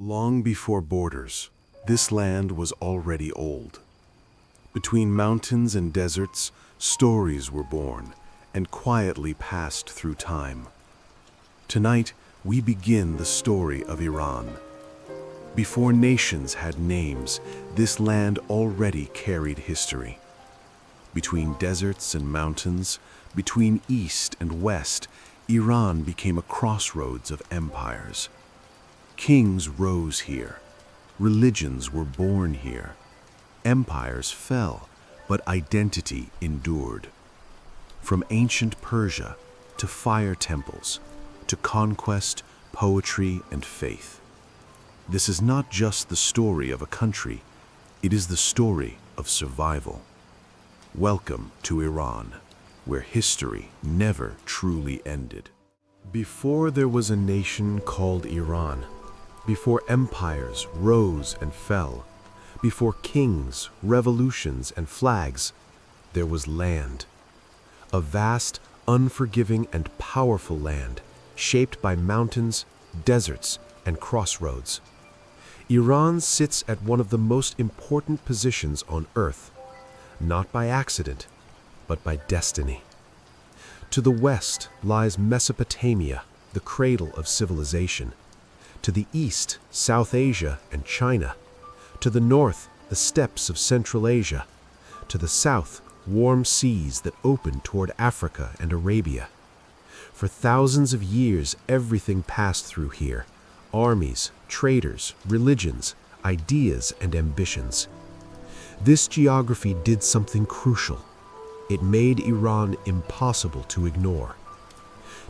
Long before borders, this land was already old. Between mountains and deserts, stories were born and quietly passed through time. Tonight, we begin the story of Iran. Before nations had names, this land already carried history. Between deserts and mountains, between east and west, Iran became a crossroads of empires. Kings rose here. Religions were born here. Empires fell, but identity endured. From ancient Persia to fire temples, to conquest, poetry, and faith. This is not just the story of a country, it is the story of survival. Welcome to Iran, where history never truly ended. Before there was a nation called Iran, before empires rose and fell, before kings, revolutions, and flags, there was land. A vast, unforgiving, and powerful land, shaped by mountains, deserts, and crossroads. Iran sits at one of the most important positions on Earth, not by accident, but by destiny. To the west lies Mesopotamia, the cradle of civilization. To the east, South Asia and China. To the north, the steppes of Central Asia. To the south, warm seas that open toward Africa and Arabia. For thousands of years, everything passed through here. Armies, traders, religions, ideas, and ambitions. This geography did something crucial. It made Iran impossible to ignore.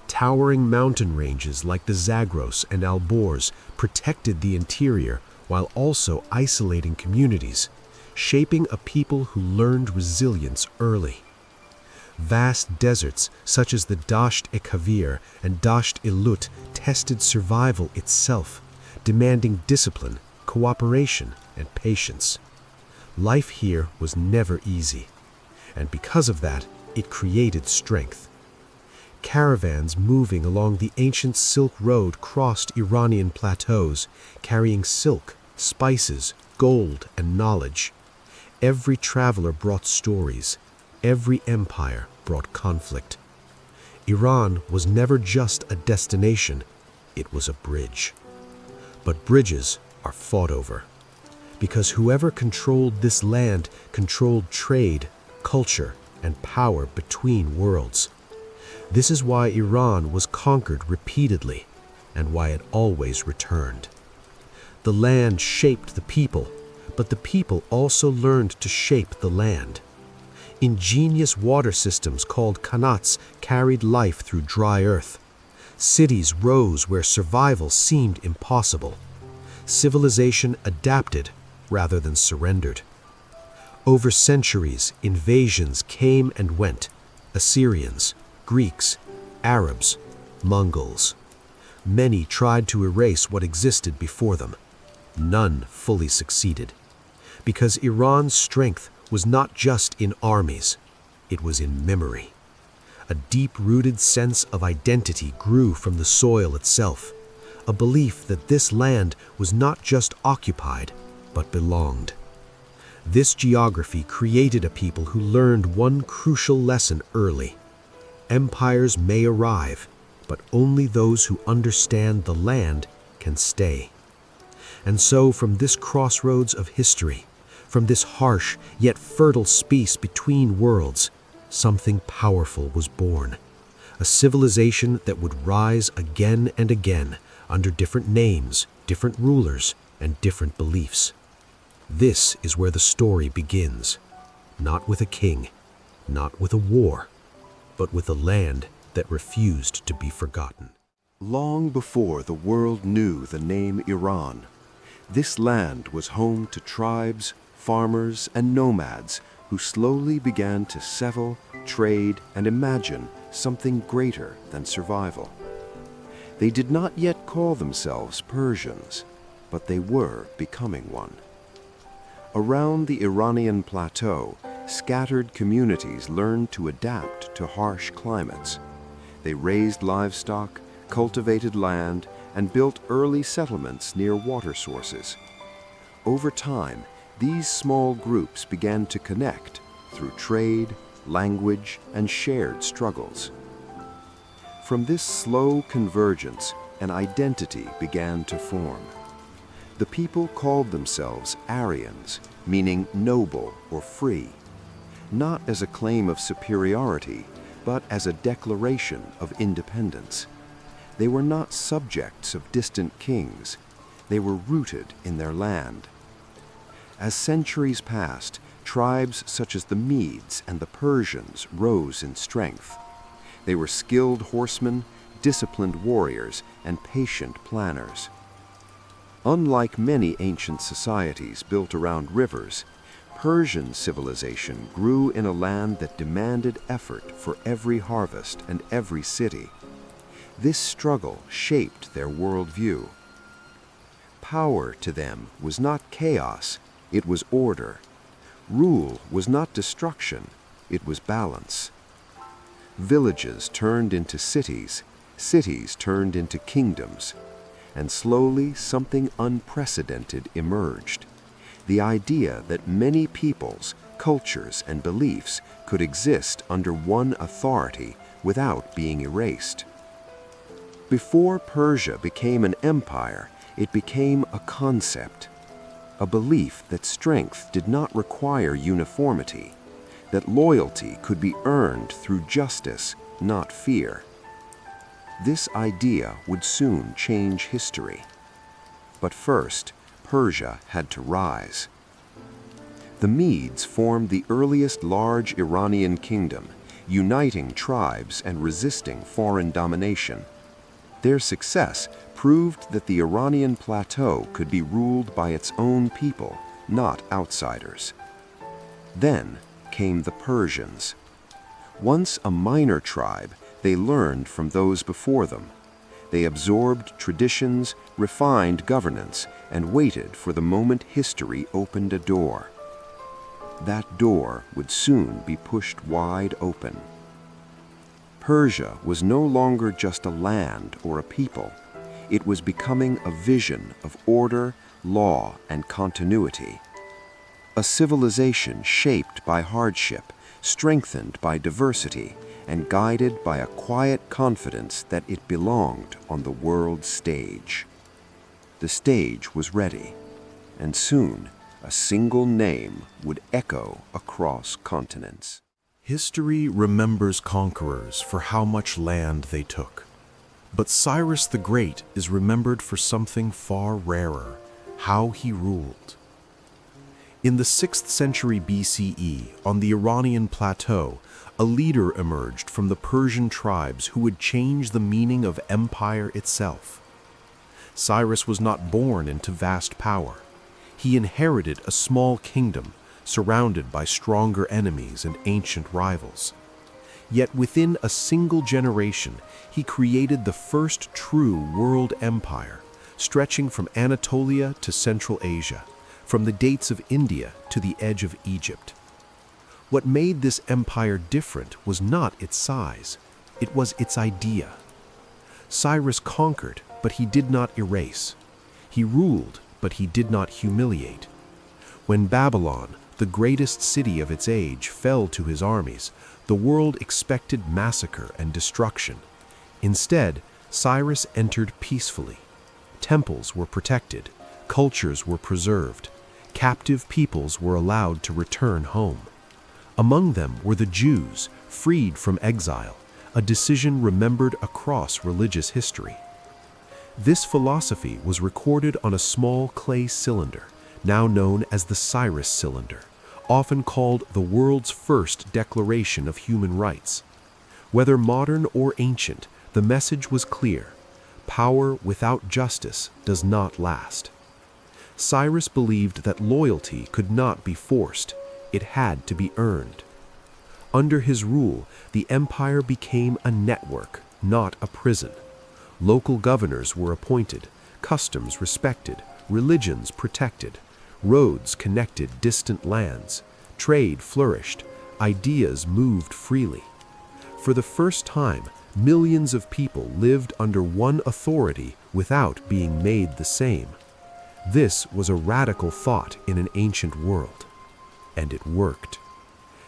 Towering mountain ranges like the Zagros and Alborz protected the interior while also isolating communities, shaping a people who learned resilience early. Vast deserts such as the Dasht-e-Kavir and Dasht-e-Lut tested survival itself, demanding discipline, cooperation, and patience. Life here was never easy, and because of that, it created strength. Caravans moving along the ancient Silk Road crossed Iranian plateaus, carrying silk, spices, gold, and knowledge. Every traveler brought stories. Every empire brought conflict. Iran was never just a destination, it was a bridge. But bridges are fought over, because whoever controlled this land controlled trade, culture, and power between worlds. This is why Iran was conquered repeatedly, and why it always returned. The land shaped the people, but the people also learned to shape the land. Ingenious water systems called qanats carried life through dry earth. Cities rose where survival seemed impossible. Civilization adapted rather than surrendered. Over centuries, invasions came and went. Assyrians, Greeks, Arabs, Mongols. Many tried to erase what existed before them. None fully succeeded. Because Iran's strength was not just in armies, it was in memory. A deep-rooted sense of identity grew from the soil itself, a belief that this land was not just occupied, but belonged. This geography created a people who learned one crucial lesson early. Empires may arrive, but only those who understand the land can stay. And so from this crossroads of history, from this harsh yet fertile space between worlds, something powerful was born. A civilization that would rise again and again under different names, different rulers, and different beliefs. This is where the story begins, not with a king, not with a war, but with a land that refused to be forgotten. Long before the world knew the name Iran, this land was home to tribes, farmers, and nomads who slowly began to settle, trade, and imagine something greater than survival. They did not yet call themselves Persians, but they were becoming one. Around the Iranian plateau, scattered communities learned to adapt to harsh climates. They raised livestock, cultivated land, and built early settlements near water sources. Over time, these small groups began to connect through trade, language, and shared struggles. From this slow convergence, an identity began to form. The people called themselves Aryans, meaning noble or free, not as a claim of superiority, but as a declaration of independence. They were not subjects of distant kings. They were rooted in their land. As centuries passed, tribes such as the Medes and the Persians rose in strength. They were skilled horsemen, disciplined warriors, and patient planners. Unlike many ancient societies built around rivers, Persian civilization grew in a land that demanded effort for every harvest and every city. This struggle shaped their worldview. Power to them was not chaos, it was order. Rule was not destruction, it was balance. Villages turned into cities, cities turned into kingdoms, and slowly something unprecedented emerged. The idea that many peoples, cultures, and beliefs could exist under one authority without being erased. Before Persia became an empire, it became a concept, a belief that strength did not require uniformity, that loyalty could be earned through justice, not fear. This idea would soon change history. But first, Persia had to rise. The Medes formed the earliest large Iranian kingdom, uniting tribes and resisting foreign domination. Their success proved that the Iranian plateau could be ruled by its own people, not outsiders. Then came the Persians. Once a minor tribe, they learned from those before them. They absorbed traditions, refined governance, and waited for the moment history opened a door. That door would soon be pushed wide open. Persia was no longer just a land or a people. It was becoming a vision of order, law, and continuity. A civilization shaped by hardship, strengthened by diversity, and guided by a quiet confidence that it belonged on the world stage. The stage was ready, and soon a single name would echo across continents. History remembers conquerors for how much land they took. But Cyrus the Great is remembered for something far rarer, how he ruled. In the 6th century BCE, on the Iranian plateau, a leader emerged from the Persian tribes who would change the meaning of empire itself. Cyrus was not born into vast power. He inherited a small kingdom, surrounded by stronger enemies and ancient rivals. Yet within a single generation, he created the first true world empire, stretching from Anatolia to Central Asia, from the dates of India to the edge of Egypt. What made this empire different was not its size, it was its idea. Cyrus conquered, but he did not erase. He ruled, but he did not humiliate. When Babylon, the greatest city of its age, fell to his armies, the world expected massacre and destruction. Instead, Cyrus entered peacefully. Temples were protected, cultures were preserved, captive peoples were allowed to return home. Among them were the Jews, freed from exile, a decision remembered across religious history. This philosophy was recorded on a small clay cylinder, now known as the Cyrus cylinder, often called the world's first declaration of human rights. Whether modern or ancient, the message was clear: power without justice does not last. Cyrus believed that loyalty could not be forced, it had to be earned. Under his rule, the empire became a network, not a prison. Local governors were appointed, customs respected, religions protected, roads connected distant lands, trade flourished, ideas moved freely. For the first time, Millions of people lived under one authority without being made the same. This was a radical thought in an ancient world. And it worked.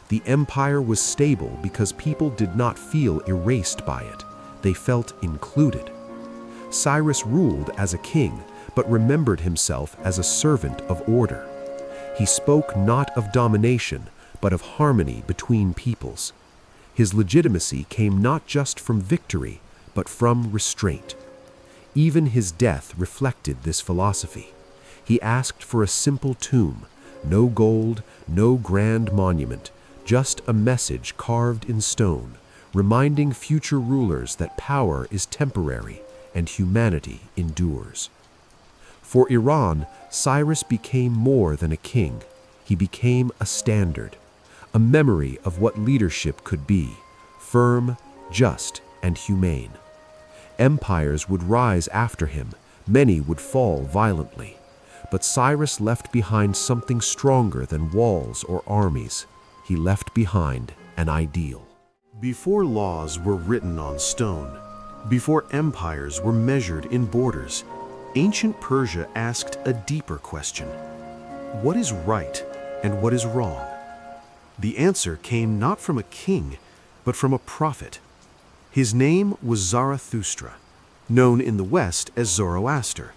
The empire was stable because people did not feel erased by it. They felt included. Cyrus ruled as a king, but remembered himself as a servant of order. He spoke not of domination, but of harmony between peoples. His legitimacy came not just from victory, but from restraint. Even his death reflected this philosophy. He asked for a simple tomb, no gold, no grand monument, just a message carved in stone, reminding future rulers that power is temporary and humanity endures. For Iran, Cyrus became more than a king. He became a standard, a memory of what leadership could be, firm, just, and humane. Empires would rise after him, many would fall violently. But Cyrus left behind something stronger than walls or armies. He left behind an ideal. Before laws were written on stone, before empires were measured in borders, ancient Persia asked a deeper question. What is right and what is wrong? The answer came not from a king, but from a prophet. His name was Zarathustra, known in the West as Zoroaster,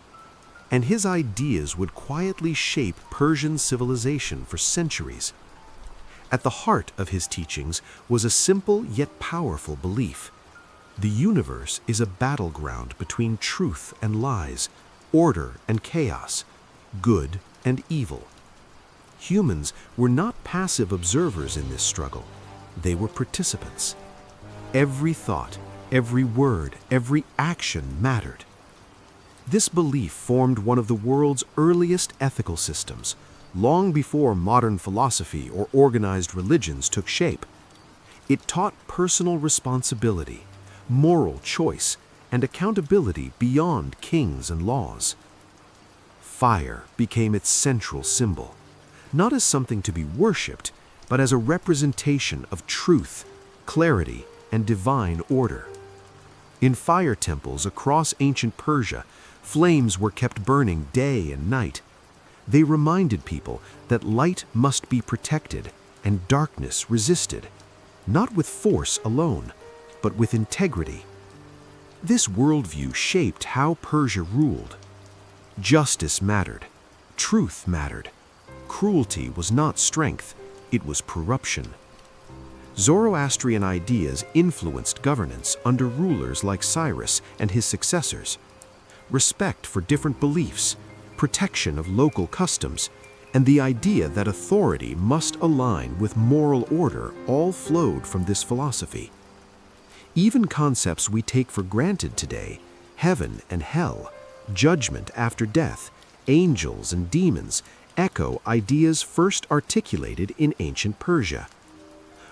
and his ideas would quietly shape Persian civilization for centuries. At the heart of his teachings was a simple yet powerful belief. The universe is a battleground between truth and lies, order and chaos, good and evil. Humans were not passive observers in this struggle. They were participants. Every thought, every word, every action mattered. This belief formed one of the world's earliest ethical systems, long before modern philosophy or organized religions took shape. It taught personal responsibility, moral choice, and accountability beyond kings and laws. Fire became its central symbol, not as something to be worshipped, but as a representation of truth, clarity, and divine order. In fire temples across ancient Persia, flames were kept burning day and night. They reminded people that light must be protected and darkness resisted, not with force alone, but with integrity. This worldview shaped how Persia ruled. Justice mattered. Truth mattered. Cruelty was not strength, it was corruption. Zoroastrian ideas influenced governance under rulers like Cyrus and his successors. Respect for different beliefs, protection of local customs, and the idea that authority must align with moral order all flowed from this philosophy. Even concepts we take for granted today, heaven and hell, judgment after death, angels and demons, echo ideas first articulated in ancient Persia.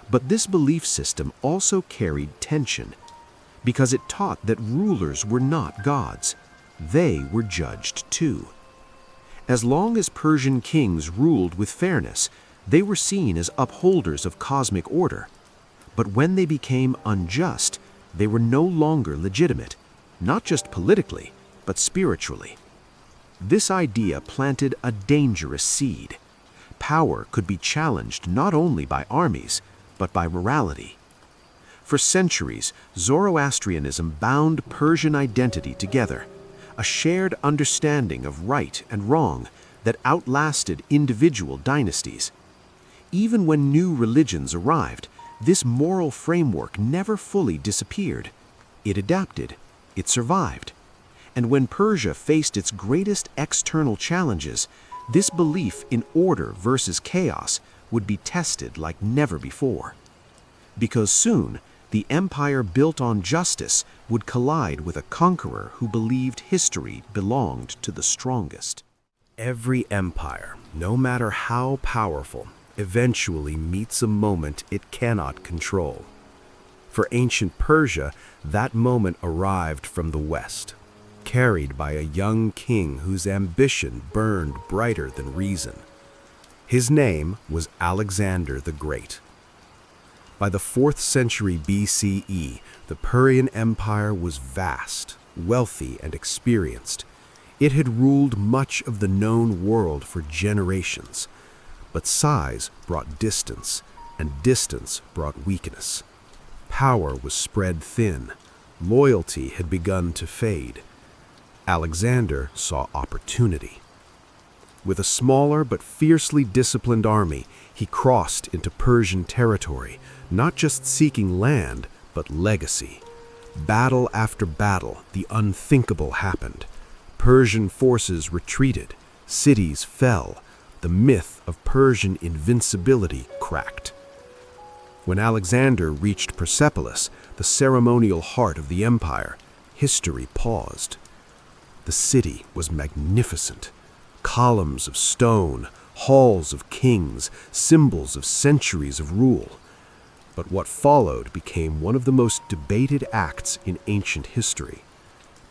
But this belief system also carried tension, because it taught that rulers were not gods. They were judged too. As long as Persian kings ruled with fairness, they were seen as upholders of cosmic order. But when they became unjust, they were no longer legitimate, not just politically, but spiritually. This idea planted a dangerous seed. Power could be challenged not only by armies, but by morality. For centuries, Zoroastrianism bound Persian identity together, a shared understanding of right and wrong that outlasted individual dynasties. Even when new religions arrived, this moral framework never fully disappeared. It adapted, it survived. And when Persia faced its greatest external challenges, this belief in order versus chaos would be tested like never before. Because soon, the empire built on justice would collide with a conqueror who believed history belonged to the strongest. Every empire, no matter how powerful, eventually meets a moment it cannot control. For ancient Persia, that moment arrived from the west, carried by a young king whose ambition burned brighter than reason. His name was Alexander the Great. By the 4th century BCE, the Persian Empire was vast, wealthy, and experienced. It had ruled much of the known world for generations. But size brought distance, and distance brought weakness. Power was spread thin. Loyalty had begun to fade. Alexander saw opportunity. With a smaller but fiercely disciplined army, he crossed into Persian territory, not just seeking land, but legacy. Battle after battle, the unthinkable happened. Persian forces retreated, cities fell, the myth of Persian invincibility cracked. When Alexander reached Persepolis, the ceremonial heart of the empire, history paused. The city was magnificent. Columns of stone, halls of kings, symbols of centuries of rule. But what followed became one of the most debated acts in ancient history.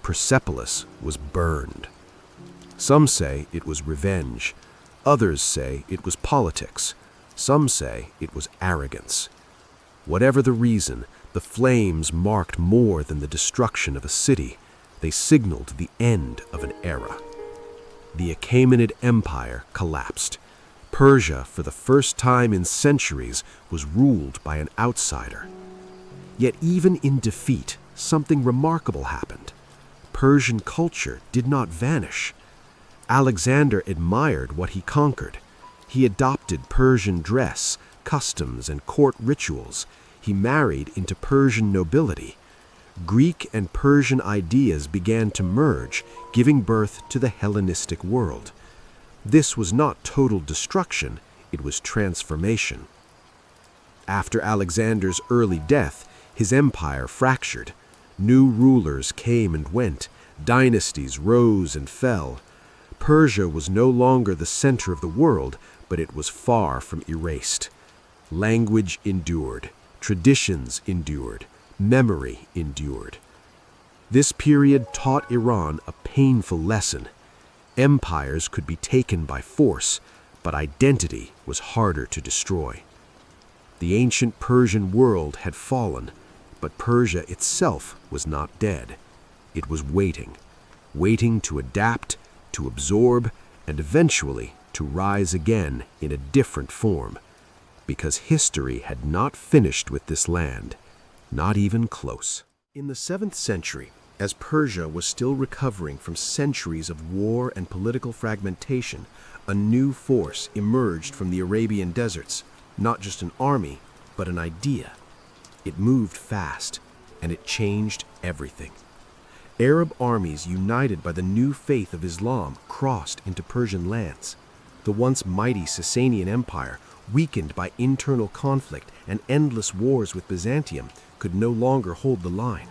Persepolis was burned. Some say it was revenge. Others say it was politics. Some say it was arrogance. Whatever the reason, the flames marked more than the destruction of a city. They signaled the end of an era. The Achaemenid Empire collapsed. Persia, for the first time in centuries, was ruled by an outsider. Yet even in defeat, something remarkable happened. Persian culture did not vanish. Alexander admired what he conquered. He adopted Persian dress, customs, and court rituals. He married into Persian nobility. Greek and Persian ideas began to merge, giving birth to the Hellenistic world. This was not total destruction, it was transformation. After Alexander's early death, his empire fractured. New rulers came and went, dynasties rose and fell. Persia was no longer the center of the world, but it was far from erased. Language endured, traditions endured, memory endured. This period taught Iran a painful lesson. Empires could be taken by force, but identity was harder to destroy. The ancient Persian world had fallen, but Persia itself was not dead. It was waiting to adapt, to absorb, and eventually to rise again in a different form, because history had not finished with this land, not even close. In the 7th century, as Persia was still recovering from centuries of war and political fragmentation, a new force emerged from the Arabian deserts, not just an army, but an idea. It moved fast, and it changed everything. Arab armies united by the new faith of Islam crossed into Persian lands. The once mighty Sasanian Empire, weakened by internal conflict and endless wars with Byzantium, could no longer hold the line.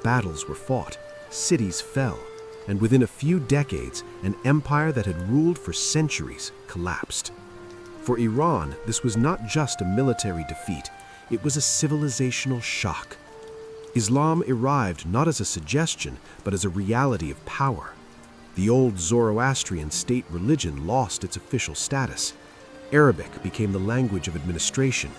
Battles were fought, cities fell, and within a few decades, an empire that had ruled for centuries collapsed. For Iran, this was not just a military defeat, it was a civilizational shock. Islam arrived not as a suggestion, but as a reality of power. The old Zoroastrian state religion lost its official status. Arabic became the language of administration.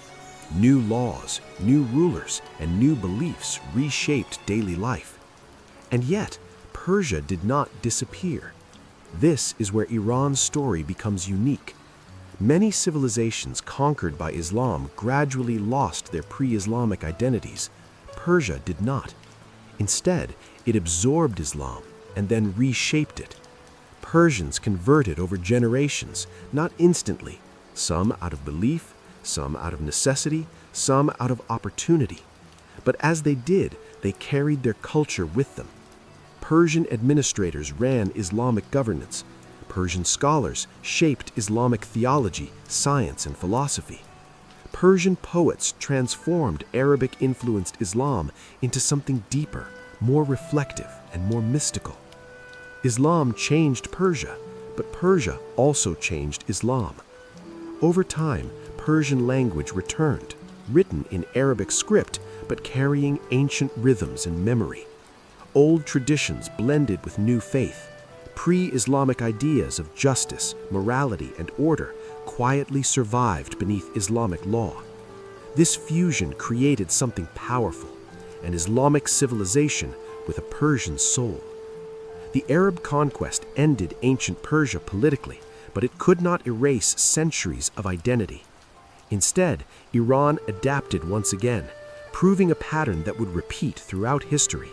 New laws, new rulers, and new beliefs reshaped daily life. And yet, Persia did not disappear. This is where Iran's story becomes unique. Many civilizations conquered by Islam gradually lost their pre-Islamic identities. Persia did not. Instead, it absorbed Islam and then reshaped it. Persians converted over generations, not instantly, some out of belief, some out of necessity, some out of opportunity. But as they did, they carried their culture with them. Persian administrators ran Islamic governance. Persian scholars shaped Islamic theology, science, and philosophy. Persian poets transformed Arabic-influenced Islam into something deeper, more reflective, and more mystical. Islam changed Persia, but Persia also changed Islam. Over time, Persian language returned, written in Arabic script, but carrying ancient rhythms and memory. Old traditions blended with new faith. Pre-Islamic ideas of justice, morality, and order quietly survived beneath Islamic law. This fusion created something powerful, an Islamic civilization with a Persian soul. The Arab conquest ended ancient Persia politically, but it could not erase centuries of identity. Instead, Iran adapted once again, proving a pattern that would repeat throughout history.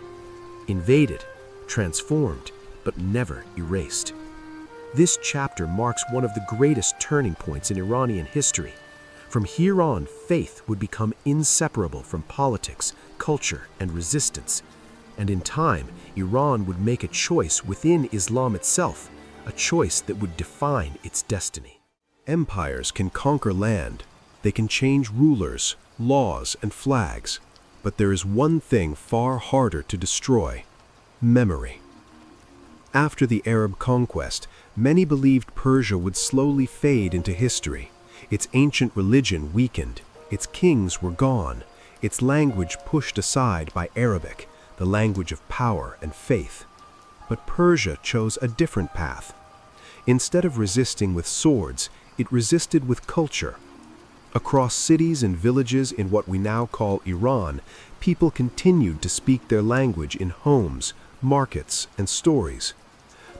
Invaded, transformed, but never erased. This chapter marks one of the greatest turning points in Iranian history. From here on, faith would become inseparable from politics, culture, and resistance. And in time, Iran would make a choice within Islam itself, a choice that would define its destiny. Empires can conquer land. They can change rulers, laws, and flags. But there is one thing far harder to destroy: memory. After the Arab conquest, many believed Persia would slowly fade into history. Its ancient religion weakened, its kings were gone, its language pushed aside by Arabic, the language of power and faith. But Persia chose a different path. Instead of resisting with swords, it resisted with culture. Across cities and villages in what we now call Iran, people continued to speak their language in homes, markets, and stories.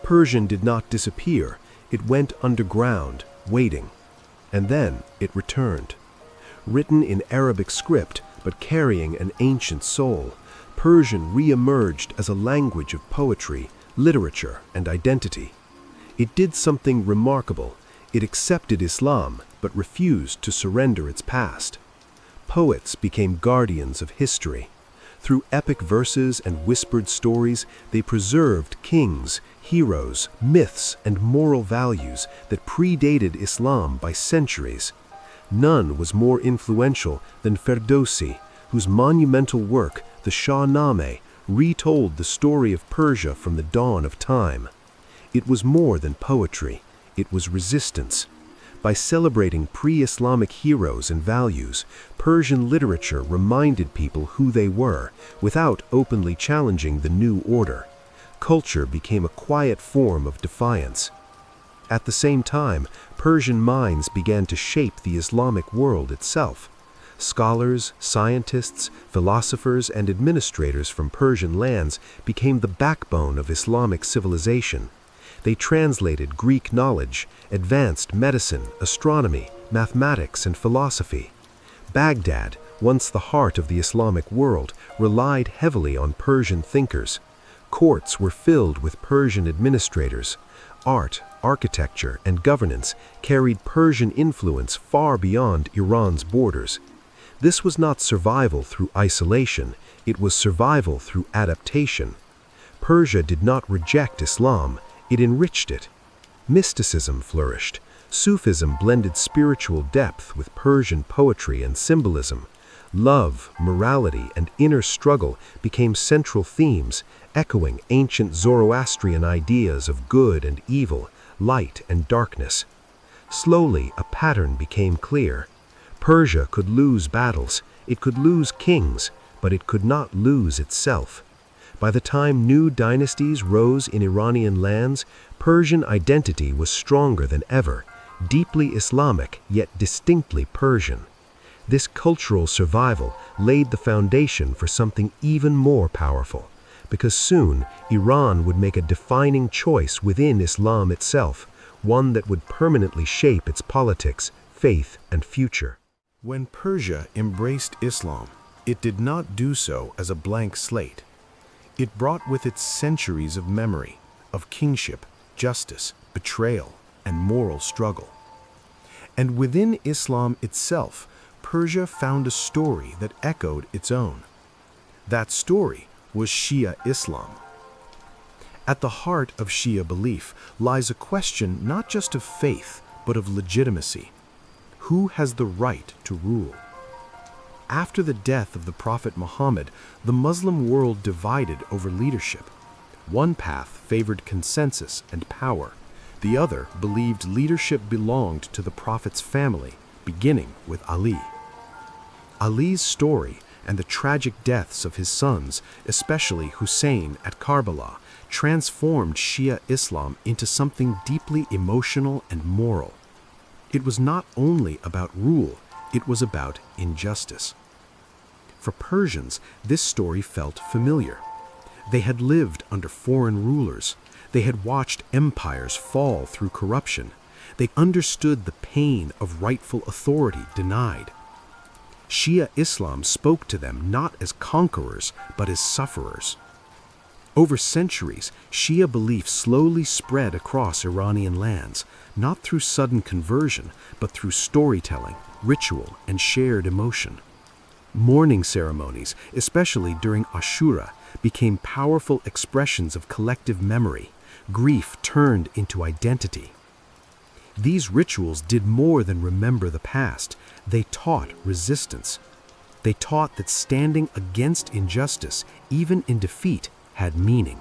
Persian did not disappear, it went underground, waiting. And then it returned. Written in Arabic script, but carrying an ancient soul, Persian re-emerged as a language of poetry, literature, and identity. It did something remarkable. It accepted Islam, but refused to surrender its past. Poets became guardians of history. Through epic verses and whispered stories, they preserved kings, heroes, myths, and moral values that predated Islam by centuries. None was more influential than Ferdowsi, whose monumental work, the Shahnameh, retold the story of Persia from the dawn of time. It was more than poetry, it was resistance. By celebrating pre-Islamic heroes and values, Persian literature reminded people who they were, without openly challenging the new order. Culture became a quiet form of defiance. At the same time, Persian minds began to shape the Islamic world itself. Scholars, scientists, philosophers, and administrators from Persian lands became the backbone of Islamic civilization. They translated Greek knowledge, advanced medicine, astronomy, mathematics, and philosophy. Baghdad, once the heart of the Islamic world, relied heavily on Persian thinkers. Courts were filled with Persian administrators. Art, architecture, and governance carried Persian influence far beyond Iran's borders. This was not survival through isolation, it was survival through adaptation. Persia did not reject Islam, it enriched it. Mysticism flourished. Sufism blended spiritual depth with Persian poetry and symbolism. Love, morality, and inner struggle became central themes, echoing ancient Zoroastrian ideas of good and evil, light and darkness. Slowly, a pattern became clear. Persia could lose battles, it could lose kings, but it could not lose itself. By the time new dynasties rose in Iranian lands, Persian identity was stronger than ever, deeply Islamic yet distinctly Persian. This cultural survival laid the foundation for something even more powerful, because soon Iran would make a defining choice within Islam itself, one that would permanently shape its politics, faith, and future. When Persia embraced Islam, it did not do so as a blank slate. It brought with it centuries of memory, of kingship, justice, betrayal, and moral struggle. And within Islam itself, Persia found a story that echoed its own. That story was Shia Islam. At the heart of Shia belief lies a question not just of faith, but of legitimacy. Who has the right to rule? After the death of the Prophet Muhammad, the Muslim world divided over leadership. One path favored consensus and power. The other believed leadership belonged to the Prophet's family, beginning with Ali. Ali's story and the tragic deaths of his sons, especially Hussein at Karbala, transformed Shia Islam into something deeply emotional and moral. It was not only about rule, It was about injustice. For Persians, this story felt familiar. They had lived under foreign rulers. They had watched empires fall through corruption. They understood the pain of rightful authority denied. Shia Islam spoke to them not as conquerors, but as sufferers. Over centuries, Shia belief slowly spread across Iranian lands, not through sudden conversion, but through storytelling, ritual, and shared emotion. Mourning ceremonies, especially during Ashura, became powerful expressions of collective memory. Grief turned into identity. These rituals did more than remember the past. They taught resistance. They taught that standing against injustice, even in defeat, had meaning.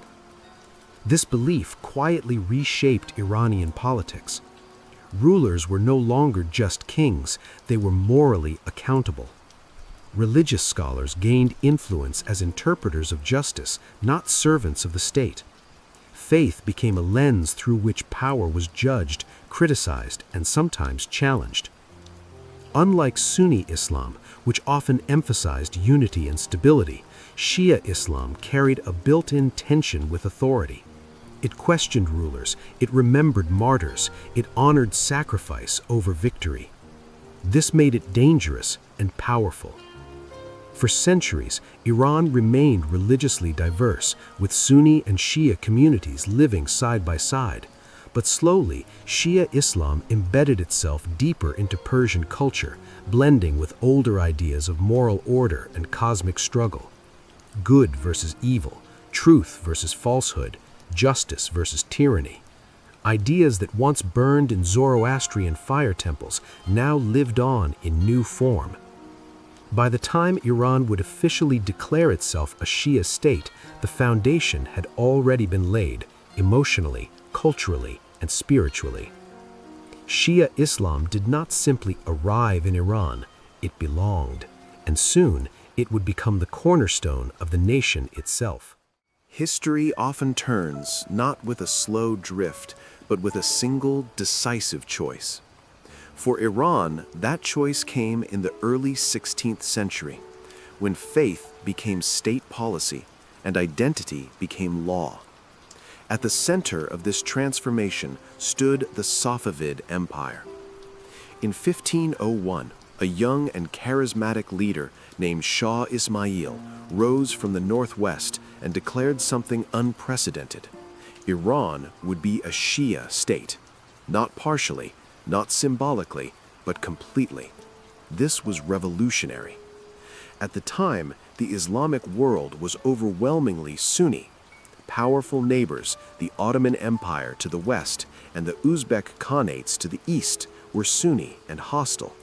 This belief quietly reshaped Iranian politics. Rulers were no longer just kings, they were morally accountable. Religious scholars gained influence as interpreters of justice, not servants of the state. Faith became a lens through which power was judged, criticized, and sometimes challenged. Unlike Sunni Islam, which often emphasized unity and stability, Shia Islam carried a built-in tension with authority. It questioned rulers, it remembered martyrs, it honored sacrifice over victory. This made it dangerous and powerful. For centuries, Iran remained religiously diverse, with Sunni and Shia communities living side by side. But slowly, Shia Islam embedded itself deeper into Persian culture, blending with older ideas of moral order and cosmic struggle. Good versus evil, truth versus falsehood, justice versus tyranny. Ideas that once burned in Zoroastrian fire temples now lived on in new form. By the time Iran would officially declare itself a Shia state, the foundation had already been laid, emotionally, culturally, and spiritually. Shia Islam did not simply arrive in Iran, it belonged, and soon it would become the cornerstone of the nation itself. History often turns not with a slow drift, but with a single decisive choice. For Iran, that choice came in the early 16th century, when faith became state policy and identity became law. At the center of this transformation stood the Safavid Empire. In 1501, a young and charismatic leader named Shah Ismail rose from the northwest and declared something unprecedented. Iran would be a Shia state, not partially, not symbolically, but completely. This was revolutionary. At the time, the Islamic world was overwhelmingly Sunni. Powerful neighbors, the Ottoman Empire to the west and the Uzbek Khanates to the east, were Sunni and hostile.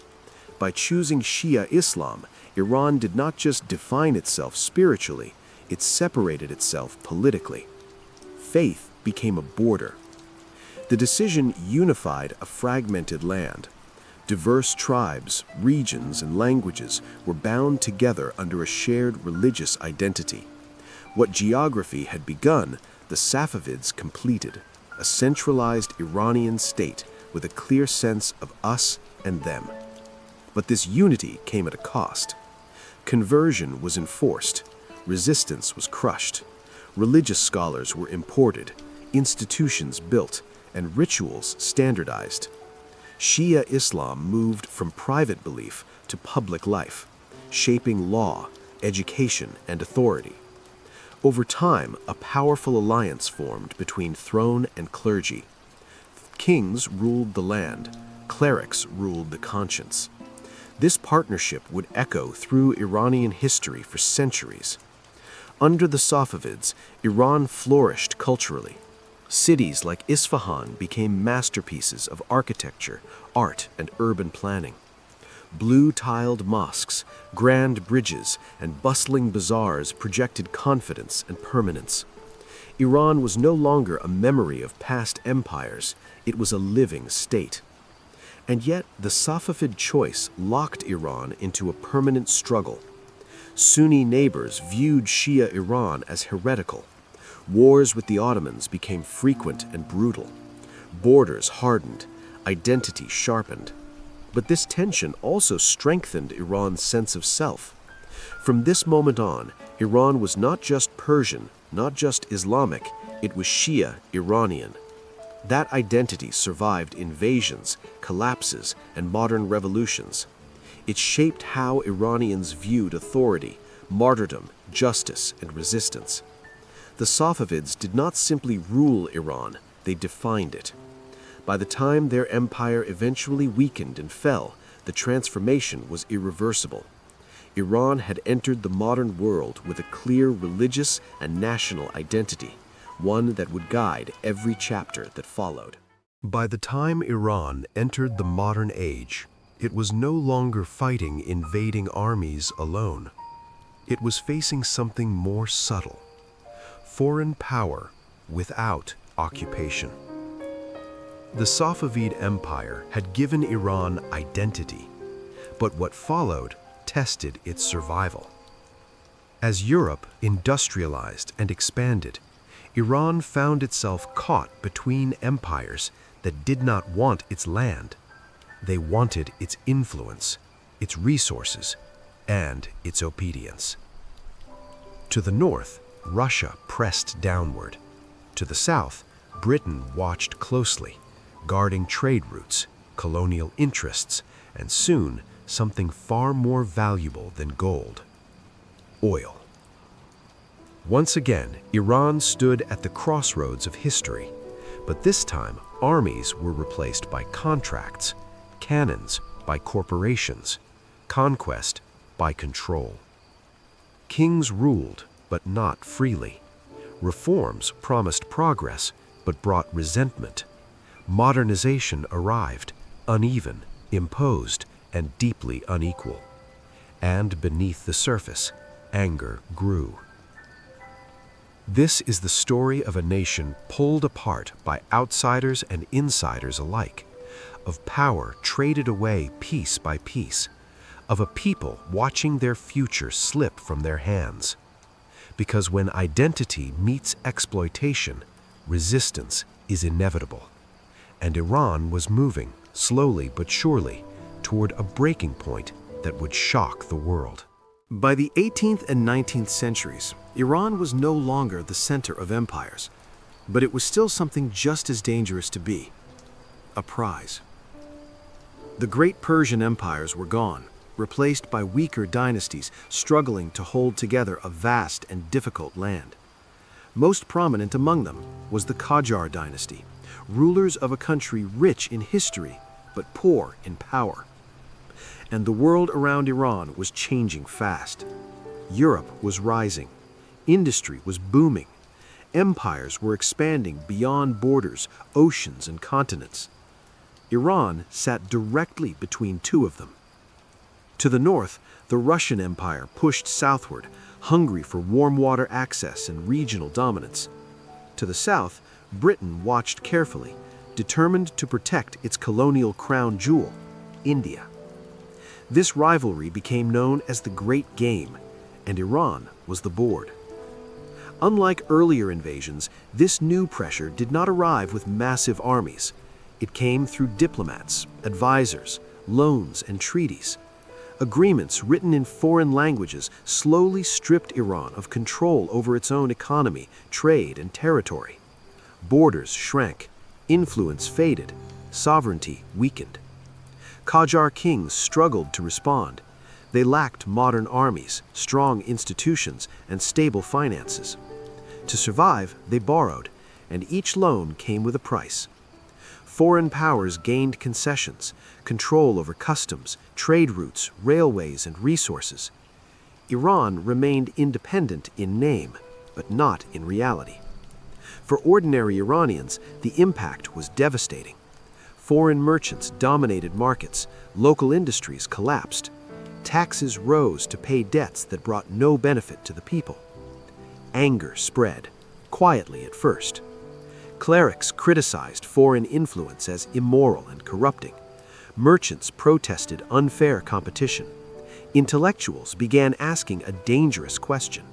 By choosing Shia Islam, Iran did not just define itself spiritually, it separated itself politically. Faith became a border. The decision unified a fragmented land. Diverse tribes, regions, and languages were bound together under a shared religious identity. What geography had begun, the Safavids completed, a centralized Iranian state with a clear sense of us and them. But this unity came at a cost. Conversion was enforced, resistance was crushed, religious scholars were imported, institutions built, and rituals standardized. Shia Islam moved from private belief to public life, shaping law, education, and authority. Over time, a powerful alliance formed between throne and clergy. Kings ruled the land, clerics ruled the conscience. This partnership would echo through Iranian history for centuries. Under the Safavids, Iran flourished culturally. Cities like Isfahan became masterpieces of architecture, art, and urban planning. Blue-tiled mosques, grand bridges, and bustling bazaars projected confidence and permanence. Iran was no longer a memory of past empires, it was a living state. And yet, the Safavid choice locked Iran into a permanent struggle. Sunni neighbors viewed Shia Iran as heretical. Wars with the Ottomans became frequent and brutal. Borders hardened, identity sharpened. But this tension also strengthened Iran's sense of self. From this moment on, Iran was not just Persian, not just Islamic, it was Shia Iranian. That identity survived invasions, collapses, and modern revolutions. It shaped how Iranians viewed authority, martyrdom, justice, and resistance. The Safavids did not simply rule Iran, they defined it. By the time their empire eventually weakened and fell, the transformation was irreversible. Iran had entered the modern world with a clear religious and national identity, one that would guide every chapter that followed. By the time Iran entered the modern age, it was no longer fighting invading armies alone. It was facing something more subtle: foreign power without occupation. The Safavid Empire had given Iran identity, but what followed tested its survival. As Europe industrialized and expanded, Iran found itself caught between empires that did not want its land. They wanted its influence, its resources, and its obedience. To the north, Russia pressed downward. To the south, Britain watched closely, guarding trade routes, colonial interests, and soon something far more valuable than gold: oil. Once again, Iran stood at the crossroads of history, but this time armies were replaced by contracts, cannons by corporations, conquest by control. Kings ruled, but not freely. Reforms promised progress, but brought resentment. Modernization arrived, uneven, imposed, and deeply unequal. And beneath the surface, anger grew. This is the story of a nation pulled apart by outsiders and insiders alike, of power traded away piece by piece, of a people watching their future slip from their hands. Because when identity meets exploitation, resistance is inevitable. And Iran was moving, slowly but surely, toward a breaking point that would shock the world. By the 18th and 19th centuries, Iran was no longer the center of empires, but it was still something just as dangerous to be: a prize. The great Persian empires were gone, replaced by weaker dynasties struggling to hold together a vast and difficult land. Most prominent among them was the Qajar dynasty, rulers of a country rich in history but poor in power. And the world around Iran was changing fast. Europe was rising. Industry was booming. Empires were expanding beyond borders, oceans, and continents. Iran sat directly between two of them. To the north, the Russian Empire pushed southward, hungry for warm water access and regional dominance. To the south, Britain watched carefully, determined to protect its colonial crown jewel, India. This rivalry became known as the Great Game, and Iran was the board. Unlike earlier invasions, this new pressure did not arrive with massive armies. It came through diplomats, advisors, loans, and treaties. Agreements written in foreign languages slowly stripped Iran of control over its own economy, trade, and territory. Borders shrank, influence faded, sovereignty weakened. Qajar kings struggled to respond. They lacked modern armies, strong institutions, and stable finances. To survive, they borrowed, and each loan came with a price. Foreign powers gained concessions, control over customs, trade routes, railways, and resources. Iran remained independent in name, but not in reality. For ordinary Iranians, the impact was devastating. Foreign merchants dominated markets, local industries collapsed. Taxes rose to pay debts that brought no benefit to the people. Anger spread, quietly at first. Clerics criticized foreign influence as immoral and corrupting. Merchants protested unfair competition. Intellectuals began asking a dangerous question: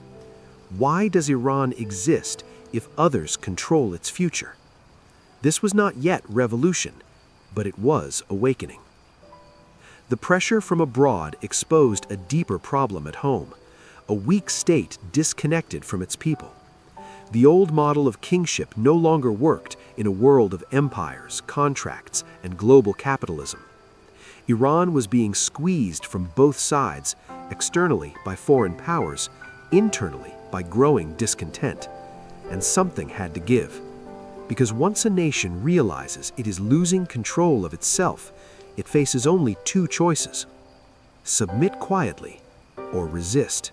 why does Iran exist if others control its future? This was not yet revolution, but it was awakening. The pressure from abroad exposed a deeper problem at home, a weak state disconnected from its people. The old model of kingship no longer worked in a world of empires, contracts, and global capitalism. Iran was being squeezed from both sides, externally by foreign powers, internally by growing discontent. And something had to give. Because once a nation realizes it is losing control of itself, it faces only two choices: submit quietly or resist.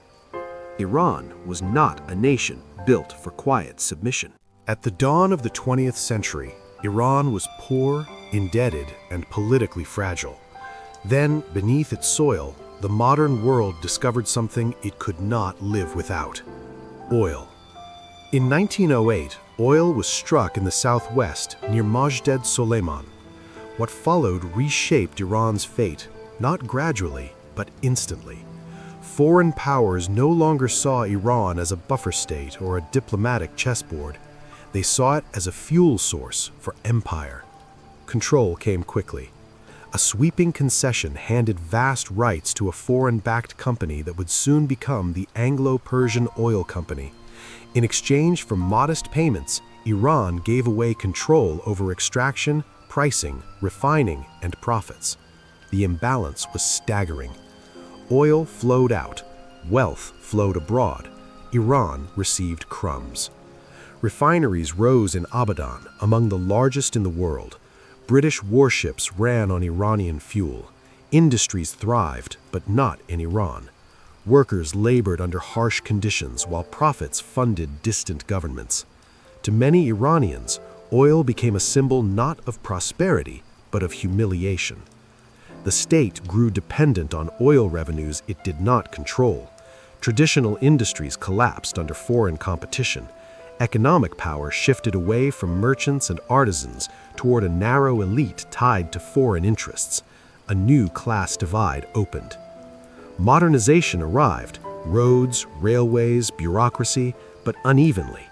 Iran was not a nation built for quiet submission. At the dawn of the 20th century, Iran was poor, indebted, and politically fragile. Then, beneath its soil, the modern world discovered something it could not live without: oil. In 1908, oil was struck in the southwest near Majd Soleiman. What followed reshaped Iran's fate, not gradually, but instantly. Foreign powers no longer saw Iran as a buffer state or a diplomatic chessboard. They saw it as a fuel source for empire. Control came quickly. A sweeping concession handed vast rights to a foreign-backed company that would soon become the Anglo-Persian Oil Company. In exchange for modest payments, Iran gave away control over extraction, pricing, refining, and profits. The imbalance was staggering. Oil flowed out, wealth flowed abroad. Iran received crumbs. Refineries rose in Abadan, among the largest in the world. British warships ran on Iranian fuel. Industries thrived, but not in Iran. Workers labored under harsh conditions while profits funded distant governments. To many Iranians, oil became a symbol not of prosperity, but of humiliation. The state grew dependent on oil revenues it did not control. Traditional industries collapsed under foreign competition. Economic power shifted away from merchants and artisans toward a narrow elite tied to foreign interests. A new class divide opened. Modernization arrived: roads, railways, bureaucracy, but unevenly.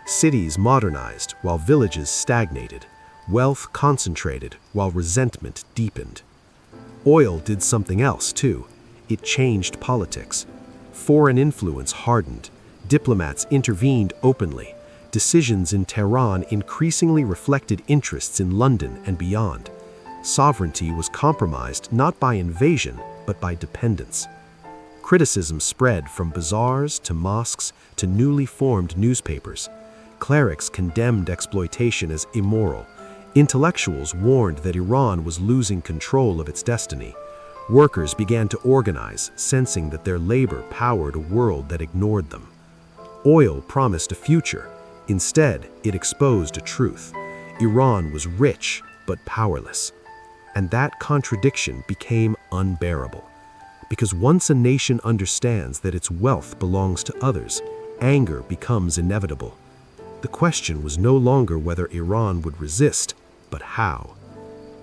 Cities modernized while villages stagnated. Wealth concentrated while resentment deepened. Oil did something else, too. It changed politics. Foreign influence hardened. Diplomats intervened openly. Decisions in Tehran increasingly reflected interests in London and beyond. Sovereignty was compromised not by invasion, but by dependence. Criticism spread from bazaars to mosques to newly formed newspapers. Clerics condemned exploitation as immoral. Intellectuals warned that Iran was losing control of its destiny. Workers began to organize, sensing that their labor powered a world that ignored them. Oil promised a future. Instead, it exposed a truth. Iran was rich, but powerless. And that contradiction became unbearable. Because once a nation understands that its wealth belongs to others, anger becomes inevitable. The question was no longer whether Iran would resist, but how.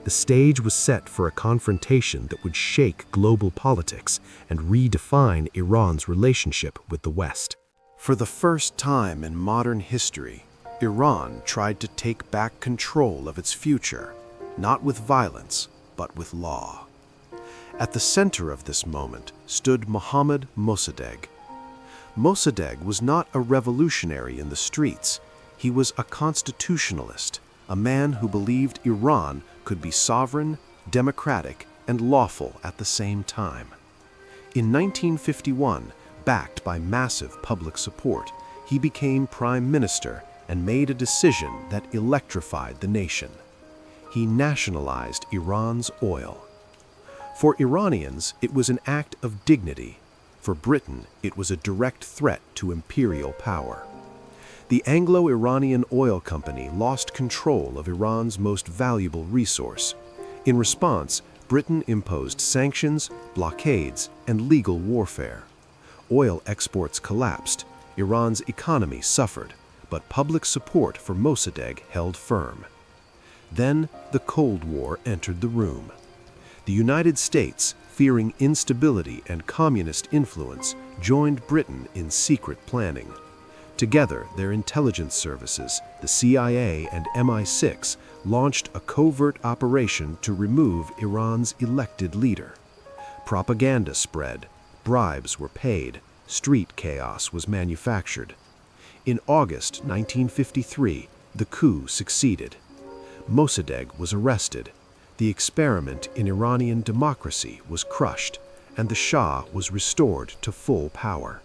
The stage was set for a confrontation that would shake global politics and redefine Iran's relationship with the West. For the first time in modern history, Iran tried to take back control of its future, not with violence, but with law. At the center of this moment stood Mohammad Mossadegh. Mossadegh was not a revolutionary in the streets. He was a constitutionalist, a man who believed Iran could be sovereign, democratic, and lawful at the same time. In 1951, backed by massive public support, he became prime minister and made a decision that electrified the nation. He nationalized Iran's oil. For Iranians, it was an act of dignity. For Britain, it was a direct threat to imperial power. The Anglo-Iranian Oil Company lost control of Iran's most valuable resource. In response, Britain imposed sanctions, blockades, and legal warfare. Oil exports collapsed, Iran's economy suffered, but public support for Mossadegh held firm. Then the Cold War entered the room. The United States, fearing instability and communist influence, joined Britain in secret planning. Together, their intelligence services, the CIA and MI6, launched a covert operation to remove Iran's elected leader. Propaganda spread, bribes were paid, street chaos was manufactured. In August 1953, the coup succeeded. Mossadegh was arrested. The experiment in Iranian democracy was crushed, and the Shah was restored to full power.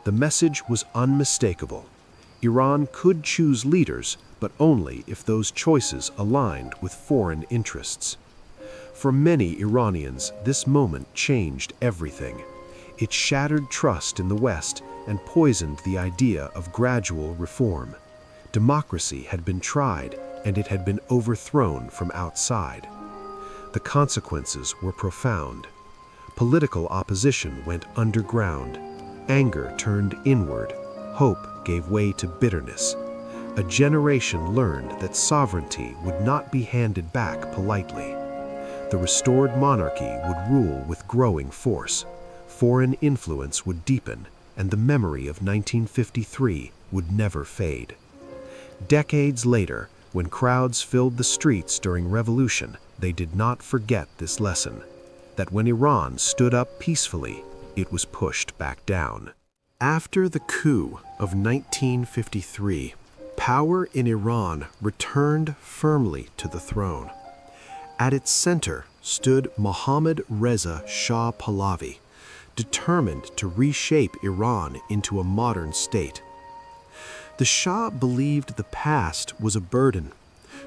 The message was unmistakable. Iran could choose leaders, but only if those choices aligned with foreign interests. For many Iranians, this moment changed everything. It shattered trust in the West and poisoned the idea of gradual reform. Democracy had been tried, and it had been overthrown from outside. The consequences were profound. Political opposition went underground. Anger turned inward. Hope gave way to bitterness. A generation learned that sovereignty would not be handed back politely. The restored monarchy would rule with growing force. Foreign influence would deepen, and the memory of 1953 would never fade. Decades later, when crowds filled the streets during revolution, they did not forget this lesson, that when Iran stood up peacefully, it was pushed back down. After the coup of 1953, power in Iran returned firmly to the throne. At its center stood Mohammad Reza Shah Pahlavi, determined to reshape Iran into a modern state. The Shah believed the past was a burden.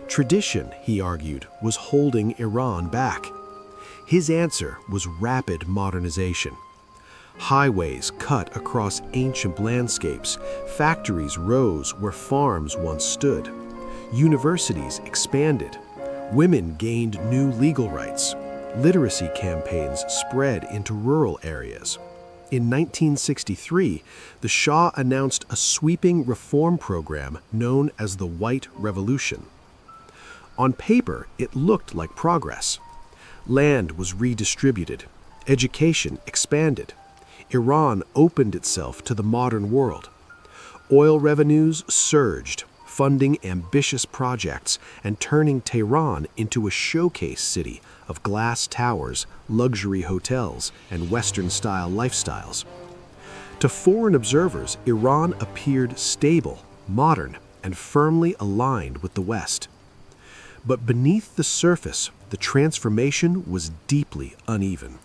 Tradition, he argued, was holding Iran back. His answer was rapid modernization. Highways cut across ancient landscapes, factories rose where farms once stood. Universities expanded. Women gained new legal rights. Literacy campaigns spread into rural areas. In 1963, the Shah announced a sweeping reform program known as the White Revolution. On paper, it looked like progress. Land was redistributed. Education expanded. Iran opened itself to the modern world. Oil revenues surged, funding ambitious projects and turning Tehran into a showcase city of glass towers, luxury hotels, and Western-style lifestyles. To foreign observers, Iran appeared stable, modern, and firmly aligned with the West. But beneath the surface, the transformation was deeply uneven.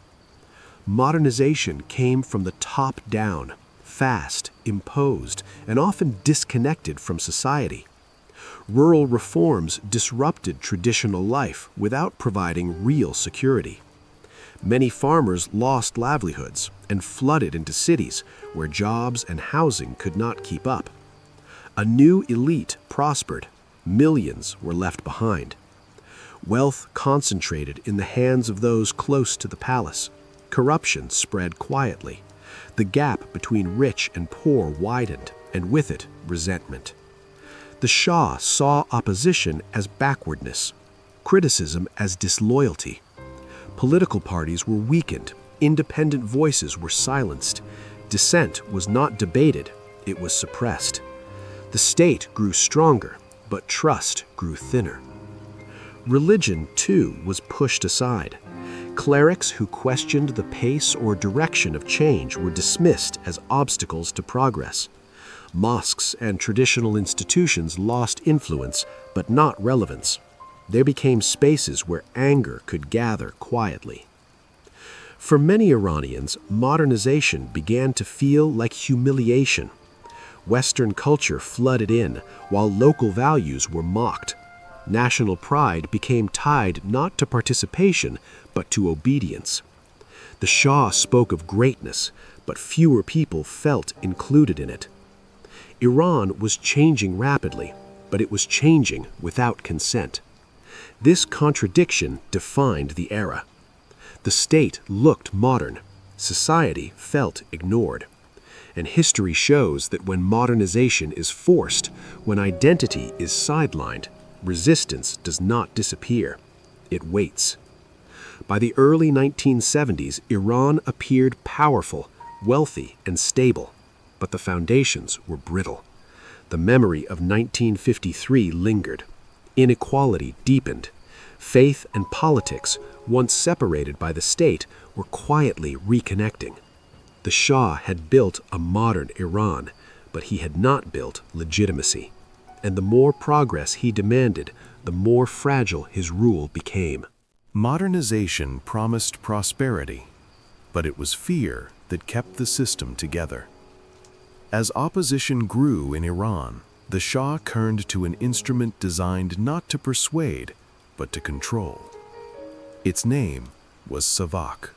Modernization came from the top down, fast, imposed, and often disconnected from society. Rural reforms disrupted traditional life without providing real security. Many farmers lost livelihoods and flooded into cities where jobs and housing could not keep up. A new elite prospered. Millions were left behind. Wealth concentrated in the hands of those close to the palace. Corruption spread quietly. The gap between rich and poor widened, and with it, resentment. The Shah saw opposition as backwardness, criticism as disloyalty. Political parties were weakened, independent voices were silenced, dissent was not debated, it was suppressed. The state grew stronger, but trust grew thinner. Religion, too, was pushed aside. Clerics who questioned the pace or direction of change were dismissed as obstacles to progress. Mosques and traditional institutions lost influence, but not relevance. They became spaces where anger could gather quietly. For many Iranians, modernization began to feel like humiliation. Western culture flooded in, while local values were mocked. National pride became tied not to participation, but to obedience. The Shah spoke of greatness, but fewer people felt included in it. Iran was changing rapidly, but it was changing without consent. This contradiction defined the era. The state looked modern. Society felt ignored. And history shows that when modernization is forced, when identity is sidelined, resistance does not disappear. It waits. By the early 1970s, Iran appeared powerful, wealthy, and stable, but the foundations were brittle. The memory of 1953 lingered. Inequality deepened. Faith and politics, once separated by the state, were quietly reconnecting. The Shah had built a modern Iran, but he had not built legitimacy. And the more progress he demanded, the more fragile his rule became. Modernization promised prosperity, but it was fear that kept the system together. As opposition grew in Iran, the Shah turned to an instrument designed not to persuade, but to control. Its name was Savak.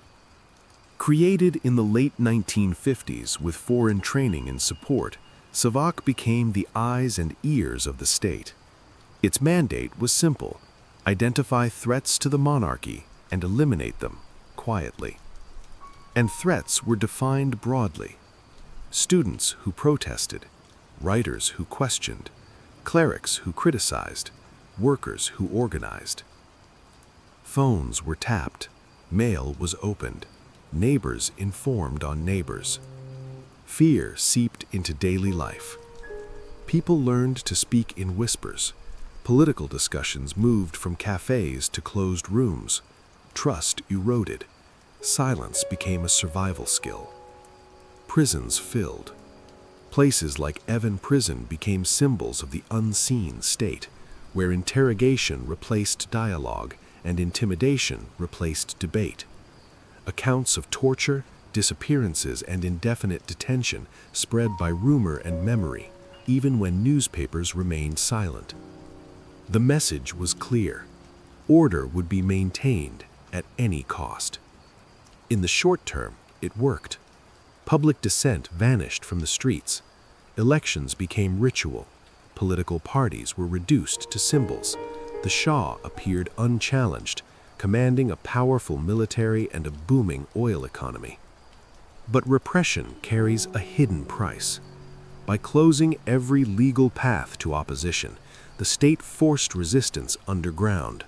Created in the late 1950s with foreign training and support, Savak became the eyes and ears of the state. Its mandate was simple: identify threats to the monarchy and eliminate them quietly. And threats were defined broadly: students who protested, writers who questioned, clerics who criticized, workers who organized. Phones were tapped, mail was opened, neighbors informed on neighbors. Fear seeped into daily life. People learned to speak in whispers. Political discussions moved from cafes to closed rooms. Trust eroded. Silence became a survival skill. Prisons filled. Places like Evin Prison became symbols of the unseen state, where interrogation replaced dialogue and intimidation replaced debate. Accounts of torture, disappearances, and indefinite detention spread by rumor and memory, even when newspapers remained silent. The message was clear: order would be maintained at any cost. In the short term, it worked. Public dissent vanished from the streets. Elections became ritual. Political parties were reduced to symbols. The Shah appeared unchallenged, commanding a powerful military and a booming oil economy. But repression carries a hidden price. By closing every legal path to opposition, the state forced resistance underground.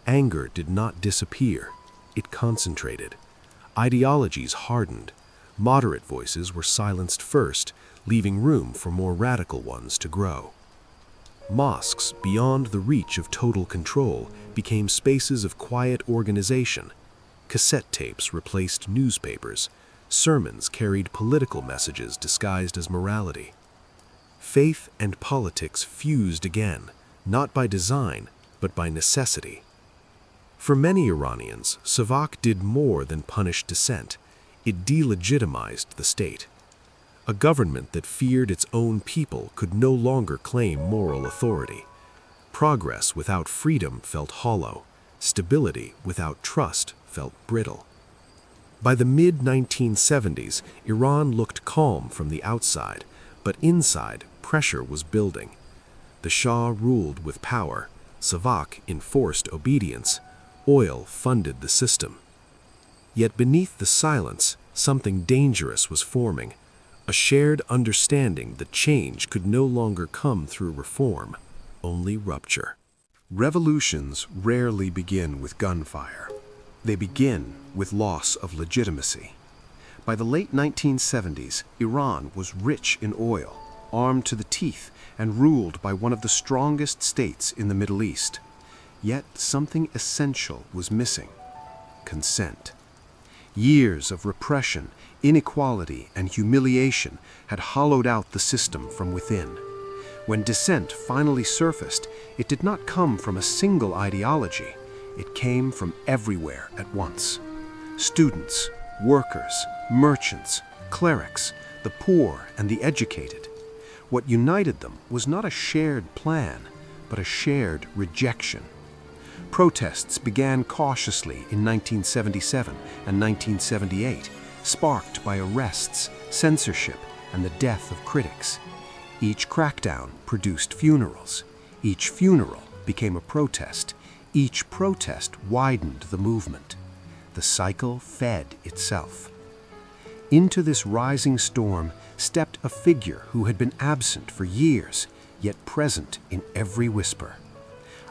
Anger did not disappear, it concentrated. Ideologies hardened. Moderate voices were silenced first, leaving room for more radical ones to grow. Mosques, beyond the reach of total control, became spaces of quiet organization. Cassette tapes replaced newspapers. Sermons carried political messages disguised as morality. Faith and politics fused again, not by design, but by necessity. For many Iranians, Savak did more than punish dissent. It delegitimized the state. A government that feared its own people could no longer claim moral authority. Progress without freedom felt hollow. Stability without trust felt brittle. By the mid-1970s, Iran looked calm from the outside, but inside, pressure was building. The Shah ruled with power. Savak enforced obedience. Oil funded the system. Yet beneath the silence, something dangerous was forming. A shared understanding that change could no longer come through reform, only rupture. Revolutions rarely begin with gunfire. They begin with loss of legitimacy. By the late 1970s, Iran was rich in oil, armed to the teeth, and ruled by one of the strongest states in the Middle East. Yet something essential was missing: consent. Years of repression, inequality, and humiliation had hollowed out the system from within. When dissent finally surfaced, it did not come from a single ideology. It came from everywhere at once. Students, workers, merchants, clerics, the poor and the educated. What united them was not a shared plan, but a shared rejection. Protests began cautiously in 1977 and 1978, sparked by arrests, censorship, and the death of critics. Each crackdown produced funerals. Each funeral became a protest. Each protest widened the movement. The cycle fed itself. Into this rising storm stepped a figure who had been absent for years, yet present in every whisper: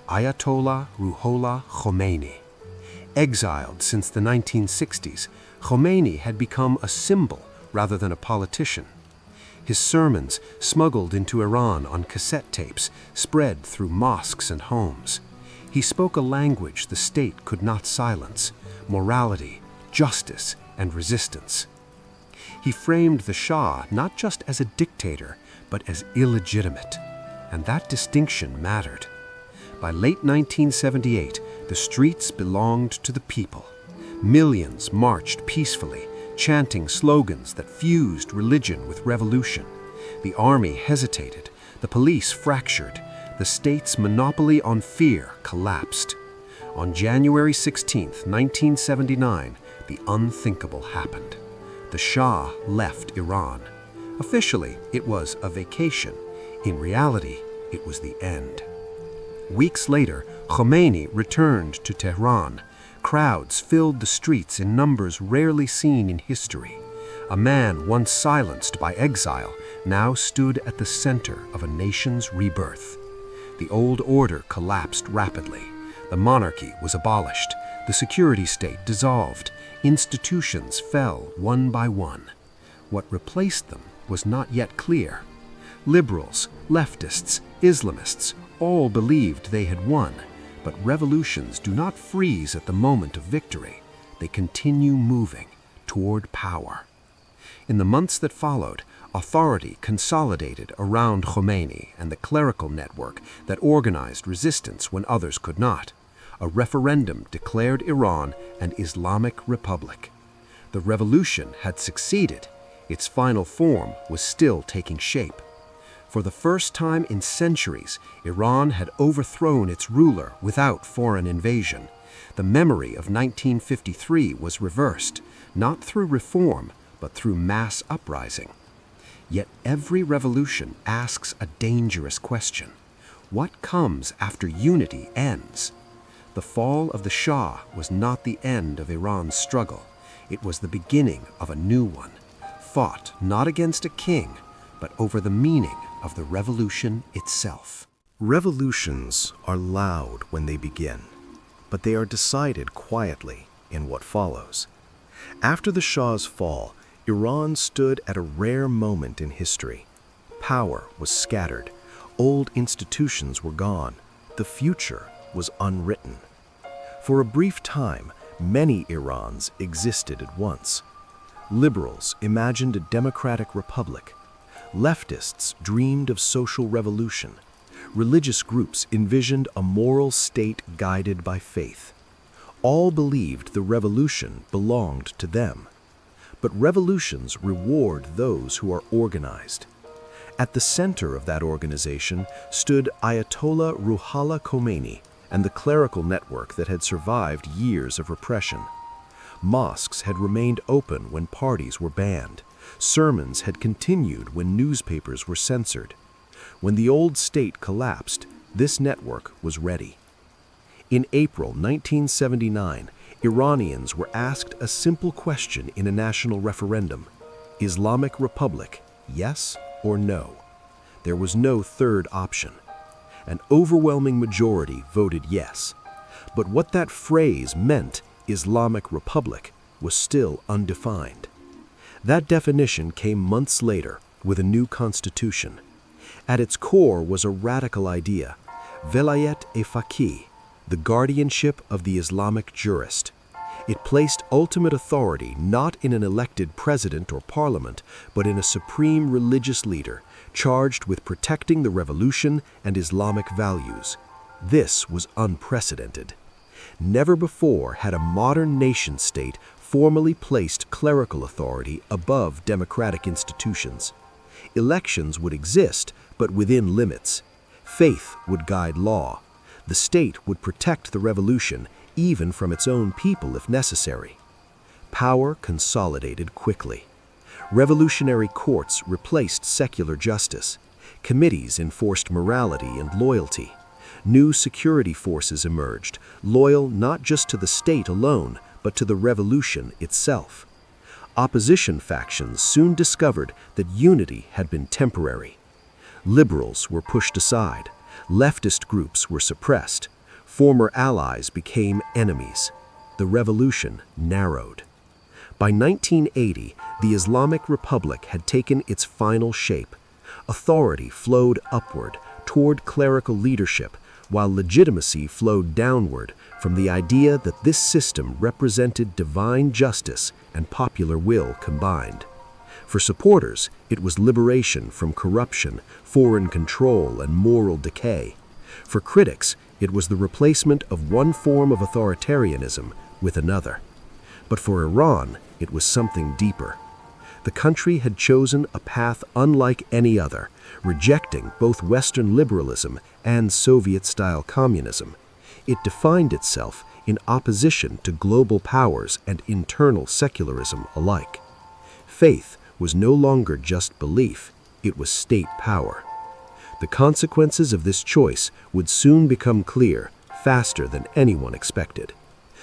Ayatollah Ruhollah Khomeini. Exiled since the 1960s, Khomeini had become a symbol rather than a politician. His sermons, smuggled into Iran on cassette tapes, spread through mosques and homes. He spoke a language the state could not silence: morality, justice, and resistance. He framed the Shah not just as a dictator, but as illegitimate, and that distinction mattered. By late 1978, the streets belonged to the people. Millions marched peacefully, chanting slogans that fused religion with revolution. The army hesitated, the police fractured, the state's monopoly on fear collapsed. On January 16, 1979, the unthinkable happened. The Shah left Iran. Officially, it was a vacation. In reality, it was the end. Weeks later, Khomeini returned to Tehran. Crowds filled the streets in numbers rarely seen in history. A man once silenced by exile now stood at the center of a nation's rebirth. The old order collapsed rapidly. The monarchy was abolished. The security state dissolved. Institutions fell one by one. What replaced them was not yet clear. Liberals, leftists, Islamists all believed they had won, but revolutions do not freeze at the moment of victory. They continue moving toward power. In the months that followed, authority consolidated around Khomeini and the clerical network that organized resistance when others could not. A referendum declared Iran an Islamic Republic. The revolution had succeeded. Its final form was still taking shape. For the first time in centuries, Iran had overthrown its ruler without foreign invasion. The memory of 1953 was reversed, not through reform, but through mass uprising. Yet every revolution asks a dangerous question. What comes after unity ends? The fall of the Shah was not the end of Iran's struggle. It was the beginning of a new one, fought not against a king, but over the meaning of the revolution itself. Revolutions are loud when they begin, but they are decided quietly in what follows. After the Shah's fall, Iran stood at a rare moment in history. Power was scattered, old institutions were gone, the future was unwritten. For a brief time, many Irans existed at once. Liberals imagined a democratic republic. Leftists dreamed of social revolution. Religious groups envisioned a moral state guided by faith. All believed the revolution belonged to them. But revolutions reward those who are organized. At the center of that organization stood Ayatollah Ruhollah Khomeini and the clerical network that had survived years of repression. Mosques had remained open when parties were banned. Sermons had continued when newspapers were censored. When the old state collapsed, this network was ready. In April 1979, Iranians were asked a simple question in a national referendum: Islamic Republic, yes or no? There was no third option. An overwhelming majority voted yes. But what that phrase meant, Islamic Republic, was still undefined. That definition came months later with a new constitution. At its core was a radical idea, Velayet-e-Faqih, the guardianship of the Islamic jurist. It placed ultimate authority not in an elected president or parliament, but in a supreme religious leader charged with protecting the revolution and Islamic values. This was unprecedented. Never before had a modern nation-state formally placed clerical authority above democratic institutions. Elections would exist, but within limits. Faith would guide law. The state would protect the revolution, even from its own people if necessary. Power consolidated quickly. Revolutionary courts replaced secular justice. Committees enforced morality and loyalty. New security forces emerged, loyal not just to the state alone, but to the revolution itself. Opposition factions soon discovered that unity had been temporary. Liberals were pushed aside. Leftist groups were suppressed. Former allies became enemies. The revolution narrowed. By 1980, the Islamic Republic had taken its final shape. Authority flowed upward toward clerical leadership, while legitimacy flowed downward from the idea that this system represented divine justice and popular will combined. For supporters, it was liberation from corruption, foreign control, and moral decay. For critics, it was the replacement of one form of authoritarianism with another. But for Iran, it was something deeper. The country had chosen a path unlike any other, rejecting both Western liberalism and Soviet-style communism. It defined itself in opposition to global powers and internal secularism alike. Faith was no longer just belief, it was state power. The consequences of this choice would soon become clear, faster than anyone expected.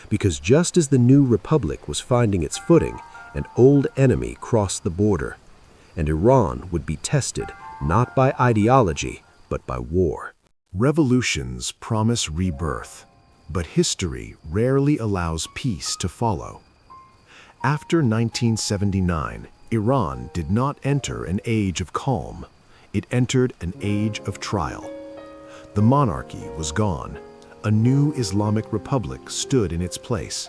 Because just as the new republic was finding its footing, an old enemy crossed the border, and Iran would be tested not by ideology, but by war. Revolutions promise rebirth, but history rarely allows peace to follow. After 1979, Iran did not enter an age of calm. It entered an age of trial. The monarchy was gone. A new Islamic Republic stood in its place.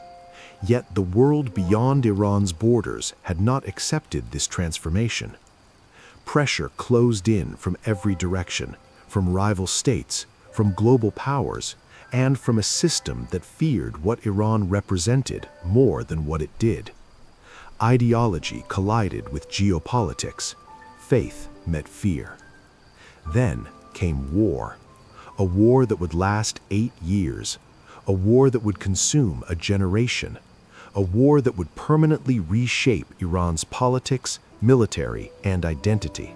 Yet the world beyond Iran's borders had not accepted this transformation. Pressure closed in from every direction, from rival states, from global powers, and from a system that feared what Iran represented more than what it did. Ideology collided with geopolitics. Faith met fear. Then came war. A war that would last 8 years. A war that would consume a generation. A war that would permanently reshape Iran's politics, military, and identity.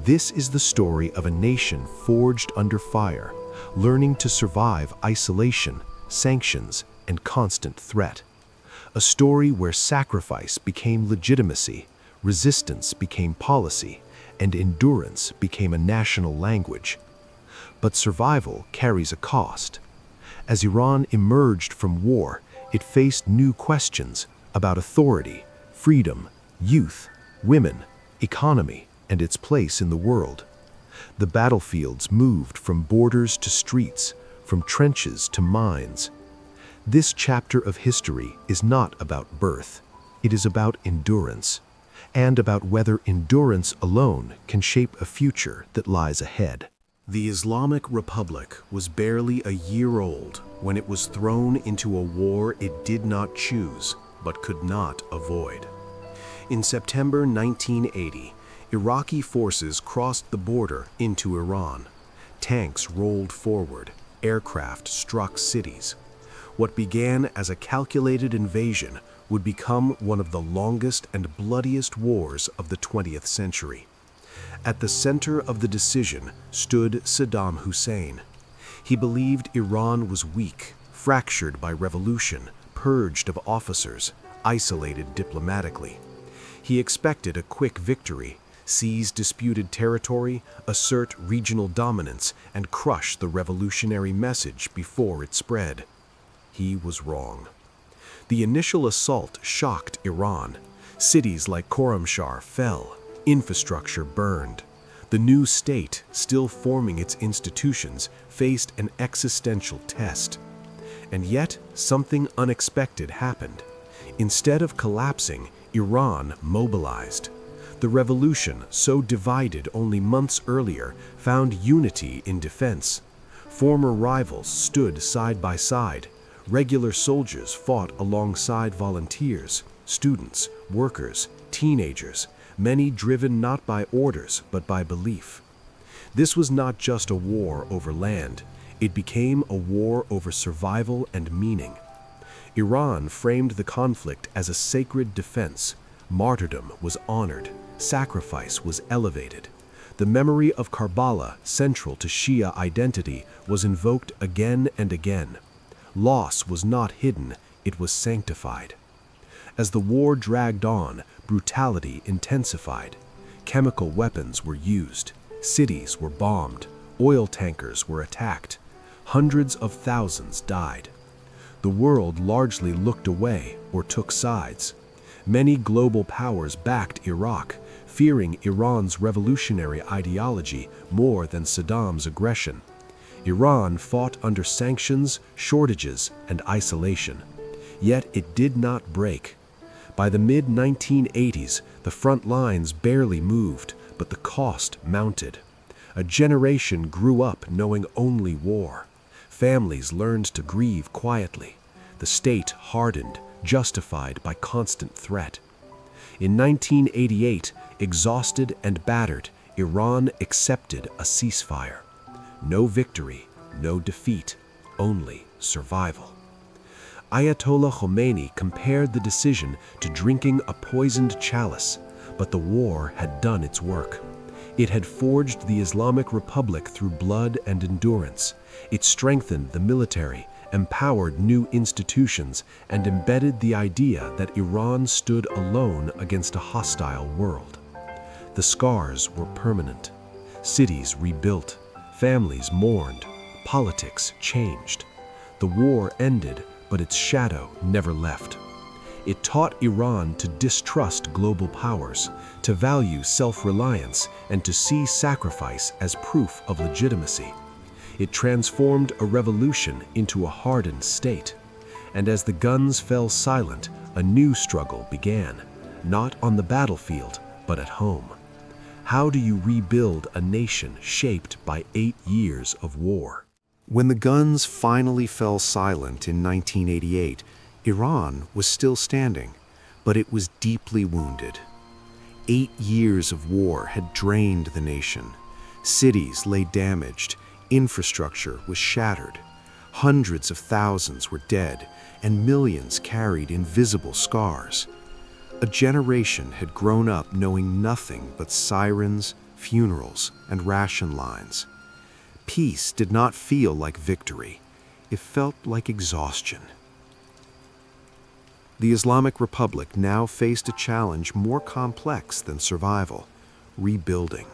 This is the story of a nation forged under fire, learning to survive isolation, sanctions, and constant threat. A story where sacrifice became legitimacy, resistance became policy, and endurance became a national language. But survival carries a cost. As Iran emerged from war, it faced new questions about authority, freedom, youth, women, economy, and its place in the world. The battlefields moved from borders to streets, from trenches to mines. This chapter of history is not about birth. It is about endurance, and about whether endurance alone can shape a future that lies ahead. The Islamic Republic was barely a year old when it was thrown into a war it did not choose, but could not avoid. In September 1980, Iraqi forces crossed the border into Iran. Tanks rolled forward, aircraft struck cities. What began as a calculated invasion would become one of the longest and bloodiest wars of the 20th century. At the center of the decision stood Saddam Hussein. He believed Iran was weak, fractured by revolution, purged of officers, isolated diplomatically. He expected a quick victory, seize disputed territory, assert regional dominance, and crush the revolutionary message before it spread. He was wrong. The initial assault shocked Iran. Cities like Khorramshahr fell. Infrastructure burned. The new state, still forming its institutions, faced an existential test. And yet, something unexpected happened. Instead of collapsing, Iran mobilized. The revolution, so divided only months earlier, found unity in defense. Former rivals stood side by side. Regular soldiers fought alongside volunteers, students, workers, teenagers, many driven not by orders but by belief. This was not just a war over land, it became a war over survival and meaning. Iran framed the conflict as a sacred defense. Martyrdom was honored, sacrifice was elevated. The memory of Karbala, central to Shia identity, was invoked again and again. Loss was not hidden, it was sanctified. As the war dragged on, brutality intensified. Chemical weapons were used, cities were bombed, oil tankers were attacked. Hundreds of thousands died. The world largely looked away or took sides. Many global powers backed Iraq, fearing Iran's revolutionary ideology more than Saddam's aggression. Iran fought under sanctions, shortages, and isolation. Yet it did not break. By the mid-1980s, the front lines barely moved, but the cost mounted. A generation grew up knowing only war. Families learned to grieve quietly. The state hardened, justified by constant threat. In 1988, exhausted and battered, Iran accepted a ceasefire. No victory, no defeat, only survival. Ayatollah Khomeini compared the decision to drinking a poisoned chalice, but the war had done its work. It had forged the Islamic Republic through blood and endurance. It strengthened the military, empowered new institutions, and embedded the idea that Iran stood alone against a hostile world. The scars were permanent. Cities rebuilt, families mourned, politics changed. The war ended, but its shadow never left. It taught Iran to distrust global powers, to value self-reliance, and to see sacrifice as proof of legitimacy. It transformed a revolution into a hardened state. And as the guns fell silent, a new struggle began, not on the battlefield, but at home. How do you rebuild a nation shaped by 8 years of war? When the guns finally fell silent in 1988, Iran was still standing, but it was deeply wounded. 8 years of war had drained the nation. Cities lay damaged, infrastructure was shattered. Hundreds of thousands were dead, and millions carried invisible scars. A generation had grown up knowing nothing but sirens, funerals, and ration lines. Peace did not feel like victory. It felt like exhaustion. The Islamic Republic now faced a challenge more complex than survival: rebuilding.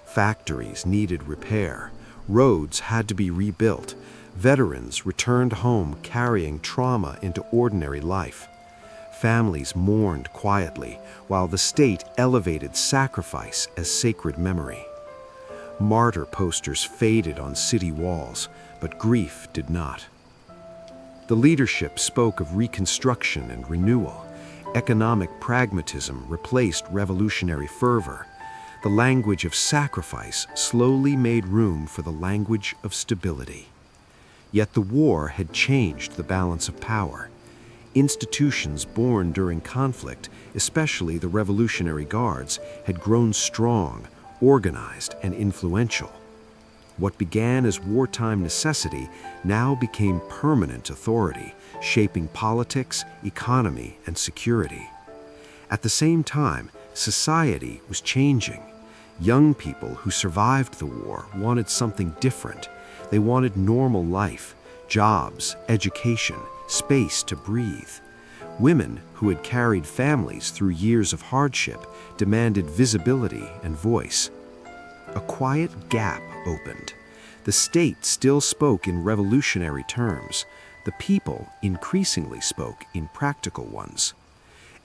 Factories needed repair. Roads had to be rebuilt. Veterans returned home carrying trauma into ordinary life. Families mourned quietly, while the state elevated sacrifice as sacred memory. Martyr posters faded on city walls, but grief did not. The leadership spoke of reconstruction and renewal. Economic pragmatism replaced revolutionary fervor. The language of sacrifice slowly made room for the language of stability. Yet the war had changed the balance of power. Institutions born during conflict, especially the Revolutionary Guards, had grown strong, organized, and influential. What began as wartime necessity now became permanent authority, shaping politics, economy, and security. At the same time, society was changing. Young people who survived the war wanted something different. They wanted normal life, jobs, education, space to breathe. Women who had carried families through years of hardship demanded visibility and voice. A quiet gap opened. The state still spoke in revolutionary terms. The people increasingly spoke in practical ones.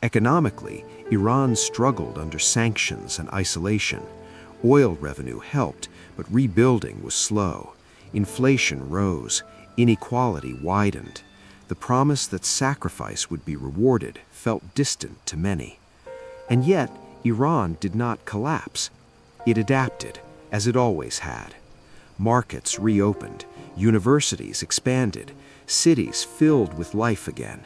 Economically, Iran struggled under sanctions and isolation. Oil revenue helped, but rebuilding was slow. Inflation rose. Inequality widened. The promise that sacrifice would be rewarded felt distant to many. And yet, Iran did not collapse. It adapted, as it always had. Markets reopened, universities expanded, cities filled with life again.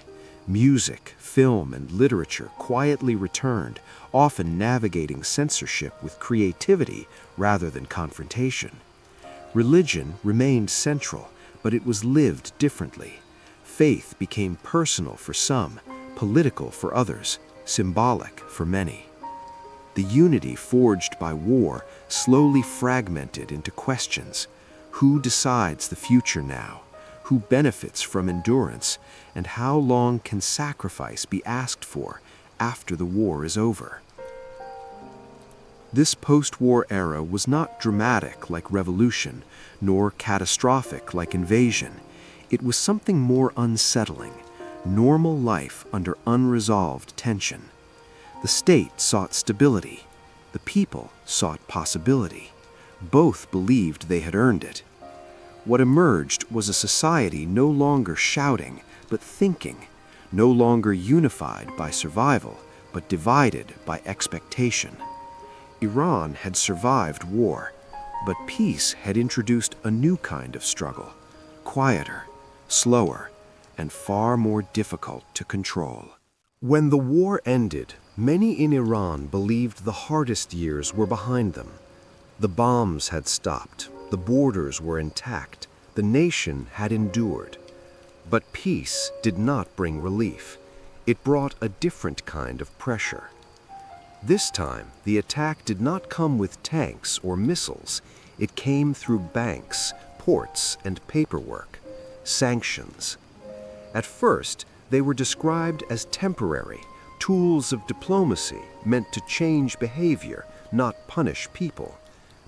Music, film, and literature quietly returned, often navigating censorship with creativity rather than confrontation. Religion remained central, but it was lived differently. Faith became personal for some, political for others, symbolic for many. The unity forged by war slowly fragmented into questions. Who decides the future now? Who benefits from endurance? And how long can sacrifice be asked for after the war is over? This post-war era was not dramatic like revolution, nor catastrophic like invasion. It was something more unsettling, normal life under unresolved tension. The state sought stability. The people sought possibility. Both believed they had earned it. What emerged was a society no longer shouting, but thinking, no longer unified by survival, but divided by expectation. Iran had survived war, but peace had introduced a new kind of struggle, quieter, slower, and far more difficult to control. When the war ended, many in Iran believed the hardest years were behind them. The bombs had stopped, the borders were intact, the nation had endured. But peace did not bring relief. It brought a different kind of pressure. This time, the attack did not come with tanks or missiles. It came through banks, ports, and paperwork. Sanctions. At first, they were described as temporary, tools of diplomacy meant to change behavior, not punish people.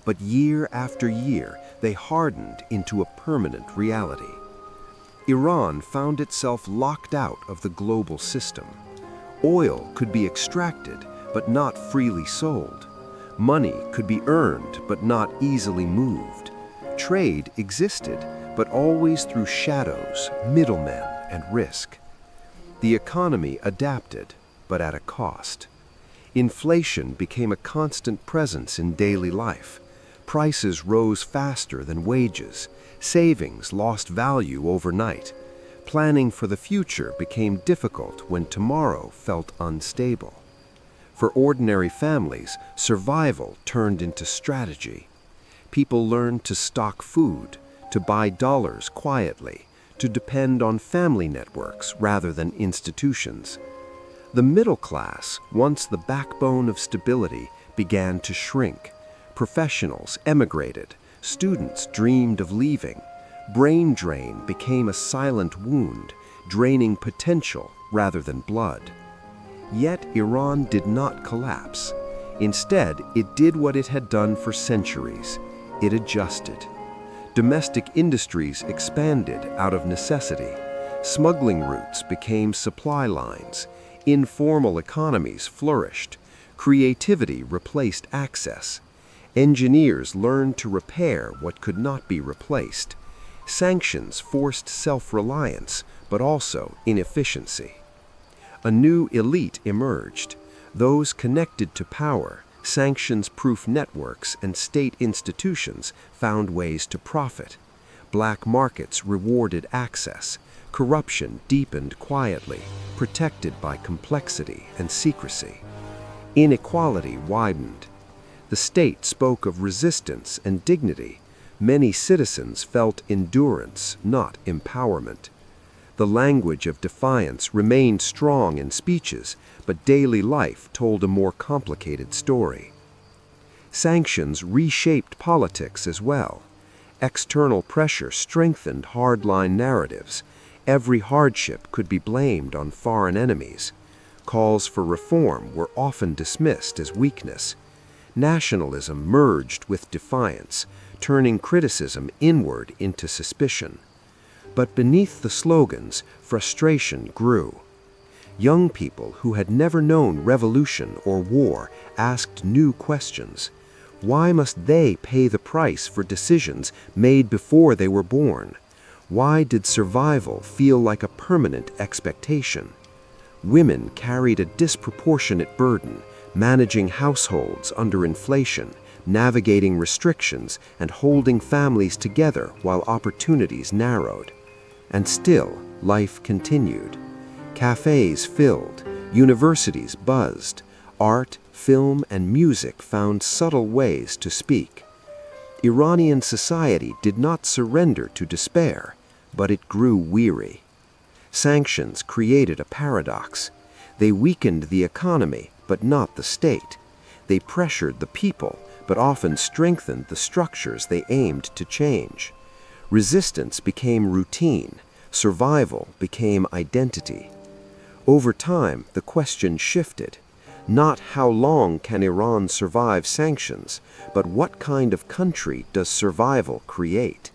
But year after year, they hardened into a permanent reality. Iran found itself locked out of the global system. Oil could be extracted, but not freely sold. Money could be earned, but not easily moved. Trade existed, but always through shadows, middlemen, and risk. The economy adapted, but at a cost. Inflation became a constant presence in daily life. Prices rose faster than wages. Savings lost value overnight. Planning for the future became difficult when tomorrow felt unstable. For ordinary families, survival turned into strategy. People learned to stock food, to buy dollars quietly, to depend on family networks rather than institutions. The middle class, once the backbone of stability, began to shrink. Professionals emigrated, students dreamed of leaving. Brain drain became a silent wound, draining potential rather than blood. Yet Iran did not collapse. Instead, it did what it had done for centuries. It adjusted. Domestic industries expanded out of necessity. Smuggling routes became supply lines. Informal economies flourished. Creativity replaced access. Engineers learned to repair what could not be replaced. Sanctions forced self-reliance, but also inefficiency. A new elite emerged. Those connected to power, sanctions-proof networks, and state institutions found ways to profit. Black markets rewarded access. Corruption deepened quietly, protected by complexity and secrecy. Inequality widened. The state spoke of resistance and dignity. Many citizens felt endurance, not empowerment. The language of defiance remained strong in speeches, but daily life told a more complicated story. Sanctions reshaped politics as well. External pressure strengthened hardline narratives. Every hardship could be blamed on foreign enemies. Calls for reform were often dismissed as weakness. Nationalism merged with defiance, turning criticism inward into suspicion. But beneath the slogans, frustration grew. Young people who had never known revolution or war asked new questions. Why must they pay the price for decisions made before they were born? Why did survival feel like a permanent expectation? Women carried a disproportionate burden, managing households under inflation, navigating restrictions, and holding families together while opportunities narrowed. And still, life continued. Cafes filled, universities buzzed, art, film, and music found subtle ways to speak. Iranian society did not surrender to despair, but it grew weary. Sanctions created a paradox. They weakened the economy, but not the state. They pressured the people, but often strengthened the structures they aimed to change. Resistance became routine. Survival became identity. Over time, the question shifted. Not how long can Iran survive sanctions, but what kind of country does survival create?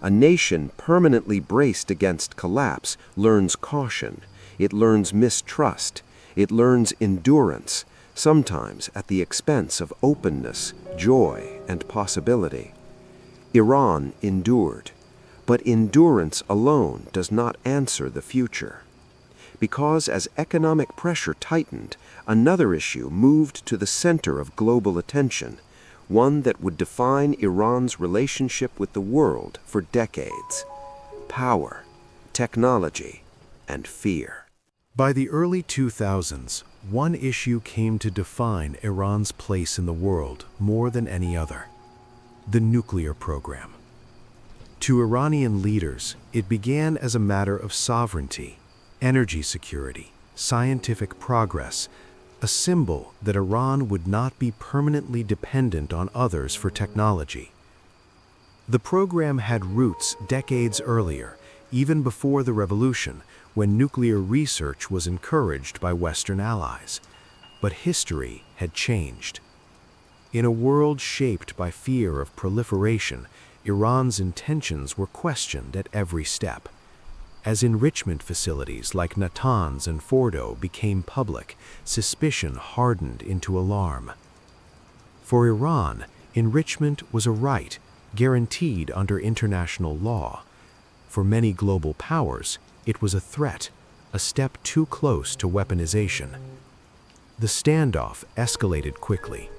A nation permanently braced against collapse learns caution. It learns mistrust. It learns endurance, sometimes at the expense of openness, joy, and possibility. Iran endured. But endurance alone does not answer the future. Because as economic pressure tightened, another issue moved to the center of global attention, one that would define Iran's relationship with the world for decades: power, technology, and fear. By the early 2000s, one issue came to define Iran's place in the world more than any other: the nuclear program. To Iranian leaders, it began as a matter of sovereignty, energy security, scientific progress, a symbol that Iran would not be permanently dependent on others for technology. The program had roots decades earlier, even before the revolution, when nuclear research was encouraged by Western allies. But history had changed. In a world shaped by fear of proliferation, Iran's intentions were questioned at every step. As enrichment facilities like Natanz and Fordo became public, suspicion hardened into alarm. For Iran, enrichment was a right, guaranteed under international law. For many global powers, it was a threat, a step too close to weaponization. The standoff escalated quickly.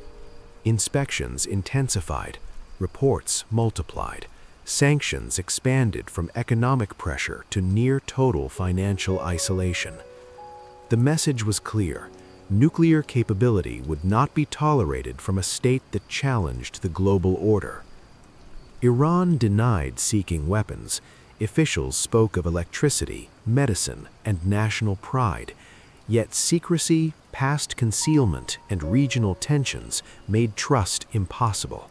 Inspections intensified, reports multiplied, sanctions expanded from economic pressure to near-total financial isolation. The message was clear: nuclear capability would not be tolerated from a state that challenged the global order. Iran denied seeking weapons. Officials spoke of electricity, medicine, and national pride. Yet secrecy, past concealment, and regional tensions made trust impossible.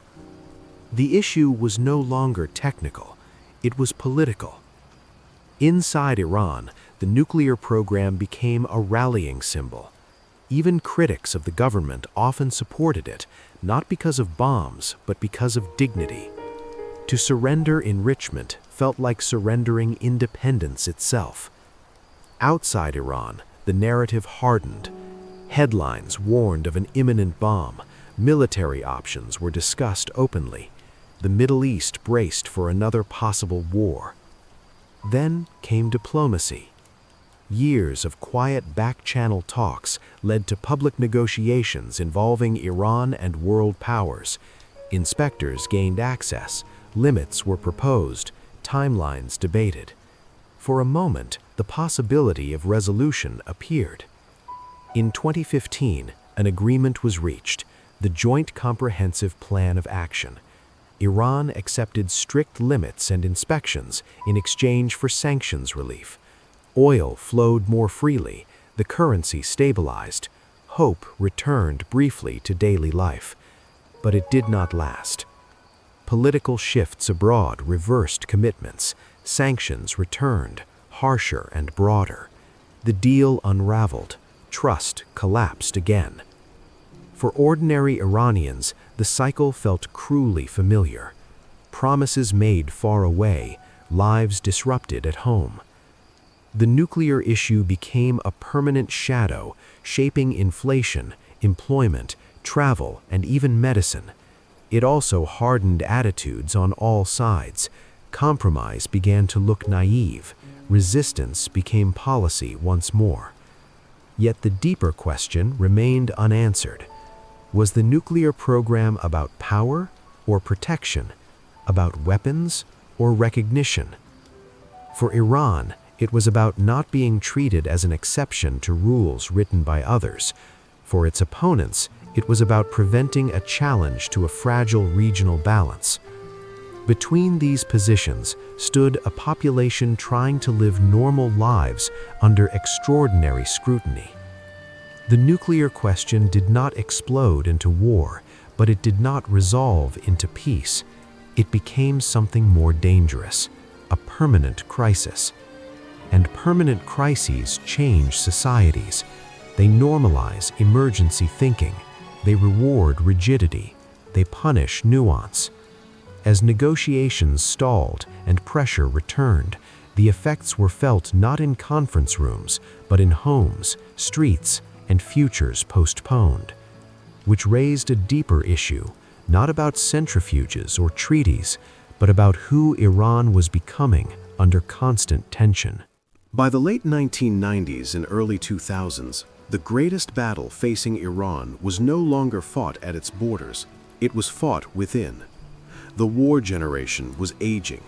The issue was no longer technical, it was political. Inside Iran, the nuclear program became a rallying symbol. Even critics of the government often supported it, not because of bombs, but because of dignity. To surrender enrichment felt like surrendering independence itself. Outside Iran, the narrative hardened. Headlines warned of an imminent bomb. Military options were discussed openly. The Middle East braced for another possible war. Then came diplomacy. Years of quiet back-channel talks led to public negotiations involving Iran and world powers. Inspectors gained access, limits were proposed, timelines debated. For a moment, the possibility of resolution appeared. In 2015, an agreement was reached, the Joint Comprehensive Plan of Action. Iran accepted strict limits and inspections in exchange for sanctions relief. Oil flowed more freely, the currency stabilized, hope returned briefly to daily life. But it did not last. Political shifts abroad reversed commitments. Sanctions returned, harsher and broader. The deal unraveled. Trust collapsed again. For ordinary Iranians, the cycle felt cruelly familiar. Promises made far away, lives disrupted at home. The nuclear issue became a permanent shadow, shaping inflation, employment, travel, and even medicine. It also hardened attitudes on all sides. Compromise began to look naive. Resistance became policy once more. Yet the deeper question remained unanswered. Was the nuclear program about power or protection, about weapons or recognition? For Iran, it was about not being treated as an exception to rules written by others. For its opponents, it was about preventing a challenge to a fragile regional balance. Between these positions stood a population trying to live normal lives under extraordinary scrutiny. The nuclear question did not explode into war, but it did not resolve into peace. It became something more dangerous, a permanent crisis. And permanent crises change societies. They normalize emergency thinking. They reward rigidity. They punish nuance. As negotiations stalled and pressure returned, the effects were felt not in conference rooms, but in homes, streets, and futures postponed, which raised a deeper issue, not about centrifuges or treaties, but about who Iran was becoming under constant tension. By the late 1990s and early 2000s, the greatest battle facing Iran was no longer fought at its borders, it was fought within. The war generation was aging.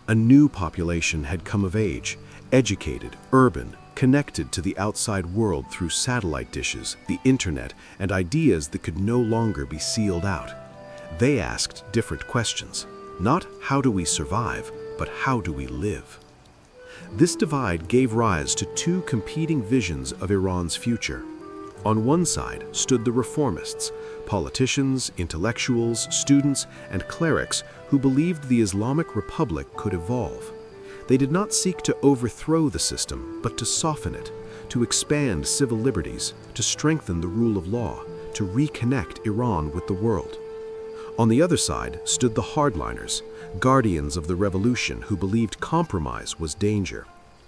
A new population had come of age, educated, urban, connected to the outside world through satellite dishes, the internet, and ideas that could no longer be sealed out. They asked different questions. Not how do we survive, but how do we live? This divide gave rise to two competing visions of Iran's future. On one side stood the reformists, politicians, intellectuals, students, and clerics who believed the Islamic Republic could evolve. They did not seek to overthrow the system, but to soften it, to expand civil liberties, to strengthen the rule of law, to reconnect Iran with the world. On the other side stood the hardliners, guardians of the revolution who believed compromise was danger.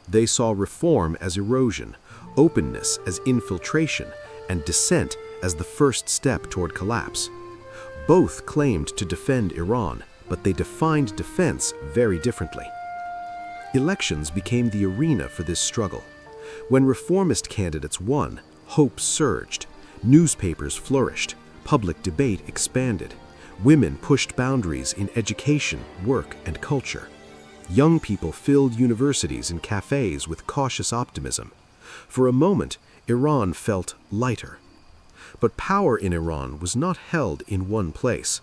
They saw reform as erosion, openness as infiltration, and dissent as the first step toward collapse. Both claimed to defend Iran, but they defined defense very differently. Elections became the arena for this struggle. When reformist candidates won, hope surged, newspapers flourished, public debate expanded. Women pushed boundaries in education, work, and culture. Young people filled universities and cafes with cautious optimism. For a moment, Iran felt lighter. But power in Iran was not held in one place.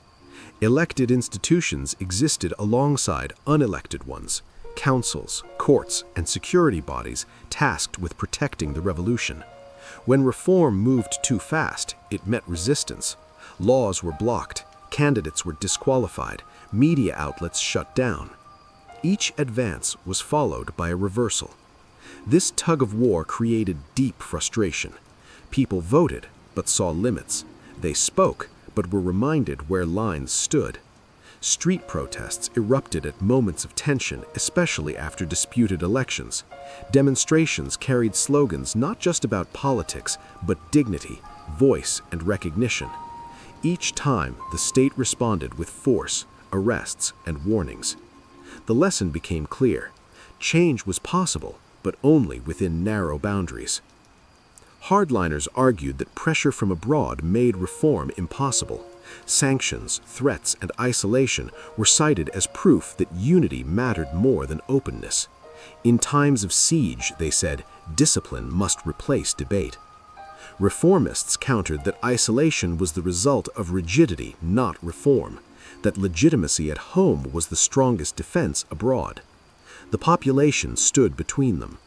Elected institutions existed alongside unelected ones, councils, courts, and security bodies tasked with protecting the revolution. When reform moved too fast, it met resistance. Laws were blocked. Candidates were disqualified, media outlets shut down. Each advance was followed by a reversal. This tug of war created deep frustration. People voted, but saw limits. They spoke, but were reminded where lines stood. Street protests erupted at moments of tension, especially after disputed elections. Demonstrations carried slogans not just about politics, but dignity, voice, and recognition. Each time, the state responded with force, arrests, and warnings. The lesson became clear. Change was possible, but only within narrow boundaries. Hardliners argued that pressure from abroad made reform impossible. Sanctions, threats, and isolation were cited as proof that unity mattered more than openness. In times of siege, they said, discipline must replace debate. Reformists countered that isolation was the result of rigidity, not reform, that legitimacy at home was the strongest defense abroad. The population stood between them.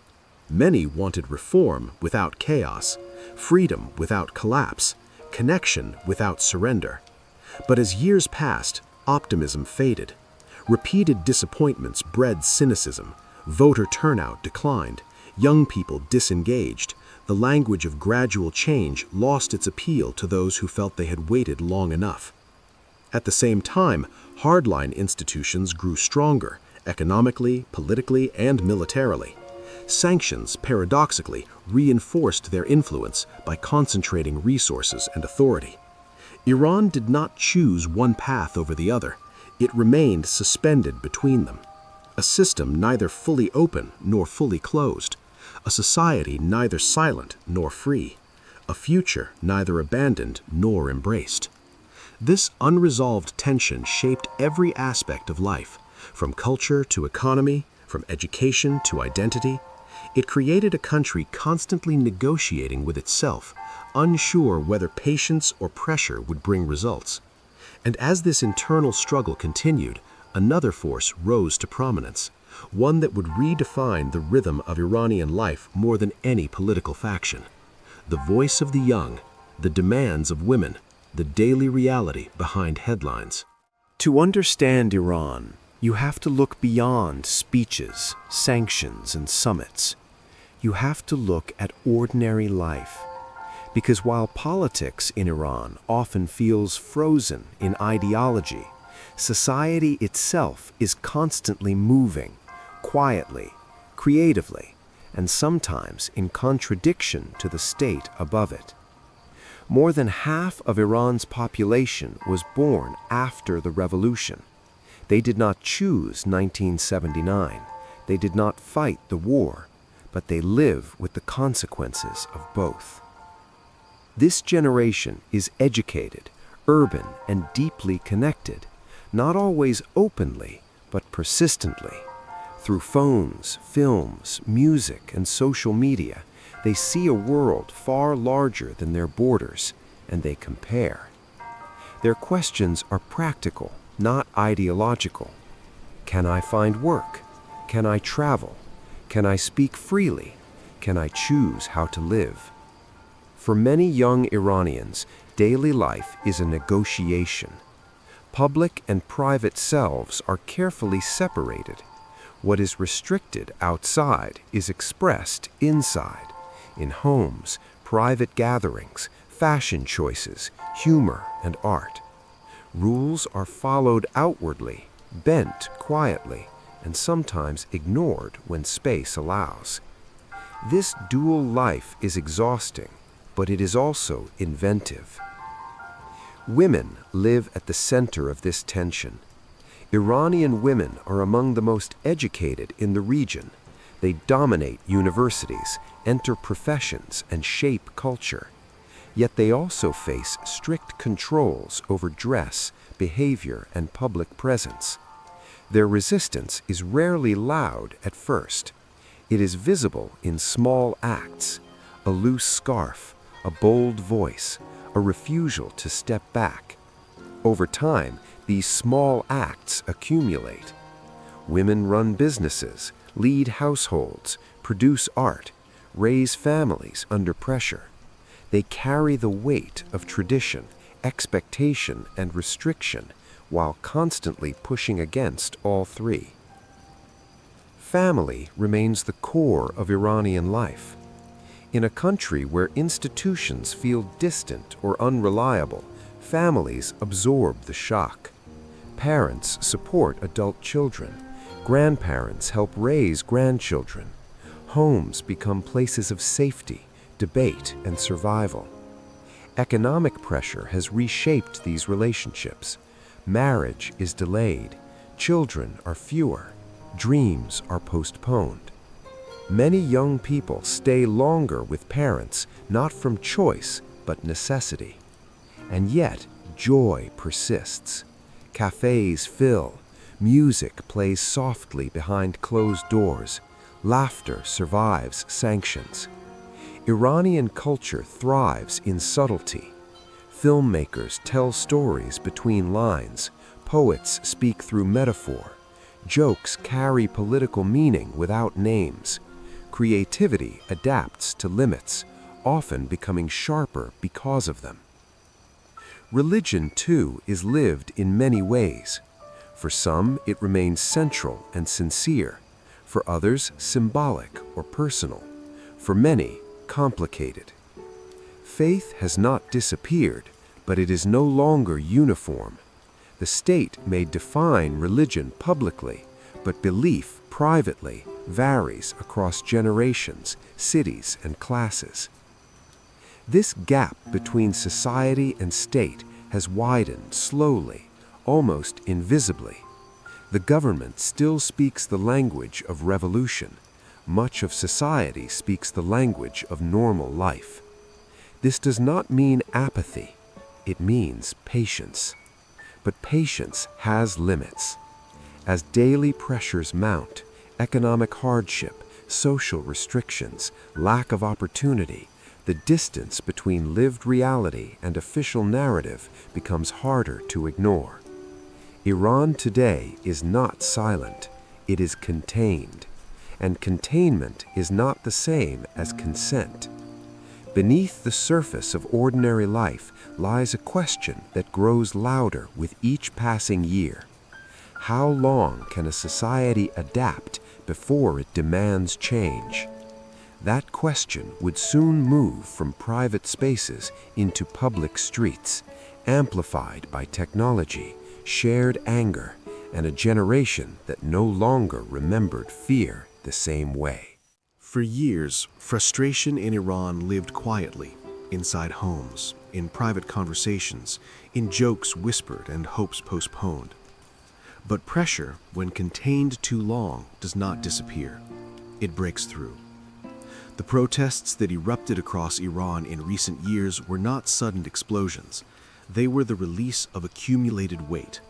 Many wanted reform without chaos, freedom without collapse, connection without surrender. But as years passed, optimism faded. Repeated disappointments bred cynicism. Voter turnout declined. Young people disengaged. The language of gradual change lost its appeal to those who felt they had waited long enough. At the same time, hardline institutions grew stronger, economically, politically, and militarily. Sanctions, paradoxically, reinforced their influence by concentrating resources and authority. Iran did not choose one path over the other. It remained suspended between them. A system neither fully open nor fully closed. A society neither silent nor free. A future neither abandoned nor embraced. This unresolved tension shaped every aspect of life, from culture to economy, from education to identity. It created a country constantly negotiating with itself, unsure whether patience or pressure would bring results. And as this internal struggle continued, another force rose to prominence, one that would redefine the rhythm of Iranian life more than any political faction. The voice of the young, the demands of women, the daily reality behind headlines. To understand Iran, you have to look beyond speeches, sanctions, and summits. You have to look at ordinary life. Because while politics in Iran often feels frozen in ideology, society itself is constantly moving, quietly, creatively, and sometimes in contradiction to the state above it. More than half of Iran's population was born after the revolution. They did not choose 1979. They did not fight the war, but they live with the consequences of both. This generation is educated, urban, and deeply connected, not always openly, but persistently. Through phones, films, music, and social media, they see a world far larger than their borders, and they compare. Their questions are practical, not ideological. Can I find work? Can I travel? Can I speak freely? Can I choose how to live? For many young Iranians, daily life is a negotiation. Public and private selves are carefully separated. What is restricted outside is expressed inside, in homes, private gatherings, fashion choices, humor, and art. Rules are followed outwardly, bent quietly, and sometimes ignored when space allows. This dual life is exhausting, but it is also inventive. Women live at the center of this tension. Iranian women are among the most educated in the region. They dominate universities, enter professions, and shape culture. Yet they also face strict controls over dress, behavior, and public presence. Their resistance is rarely loud at first. It is visible in small acts: a loose scarf, a bold voice, a refusal to step back. Over time, these small acts accumulate. Women run businesses, lead households, produce art, raise families under pressure. They carry the weight of tradition, expectation, and restriction, while constantly pushing against all three. Family remains the core of Iranian life. In a country where institutions feel distant or unreliable, families absorb the shock. Parents support adult children. Grandparents help raise grandchildren. Homes become places of safety, debate, and survival. Economic pressure has reshaped these relationships. Marriage is delayed. Children are fewer. Dreams are postponed. Many young people stay longer with parents, not from choice, but necessity. And yet, joy persists. Cafes fill. Music plays softly behind closed doors. Laughter survives sanctions. Iranian culture thrives in subtlety. Filmmakers tell stories between lines. Poets speak through metaphor. Jokes carry political meaning without names. Creativity adapts to limits, often becoming sharper because of them. Religion, too, is lived in many ways. For some, it remains central and sincere. For others, symbolic or personal. For many, complicated. Faith has not disappeared, but it is no longer uniform. The state may define religion publicly, but belief privately varies across generations, cities, and classes. This gap between society and state has widened slowly, almost invisibly. The government still speaks the language of revolution. Much of society speaks the language of normal life. This does not mean apathy. It means patience. But patience has limits. As daily pressures mount, economic hardship, social restrictions, lack of opportunity, the distance between lived reality and official narrative becomes harder to ignore. Iran today is not silent, it is contained. And containment is not the same as consent. Beneath the surface of ordinary life lies a question that grows louder with each passing year. How long can a society adapt before it demands change? That question would soon move from private spaces into public streets, amplified by technology, shared anger, and a generation that no longer remembered fear the same way. For years, frustration in Iran lived quietly, inside homes, in private conversations, in jokes whispered and hopes postponed. But pressure, when contained too long, does not disappear. It breaks through. The protests that erupted across Iran in recent years were not sudden explosions. They were the release of accumulated weight,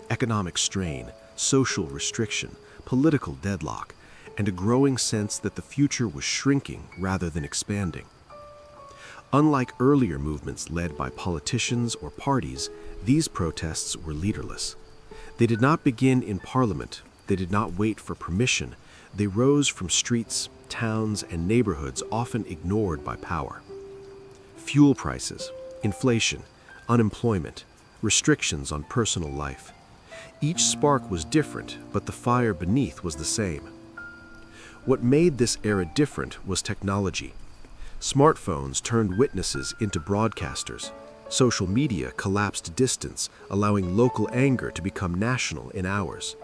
economic strain, social restriction, political deadlock, and a growing sense that the future was shrinking rather than expanding. Unlike earlier movements led by politicians or parties, these protests were leaderless. They did not begin in parliament. They did not wait for permission. They rose from streets, towns, and neighborhoods often ignored by power. Fuel prices, inflation, unemployment, restrictions on personal life. Each spark was different, but the fire beneath was the same. What made this era different was technology. Smartphones turned witnesses into broadcasters. Social media collapsed distance, allowing local anger to become national in hours.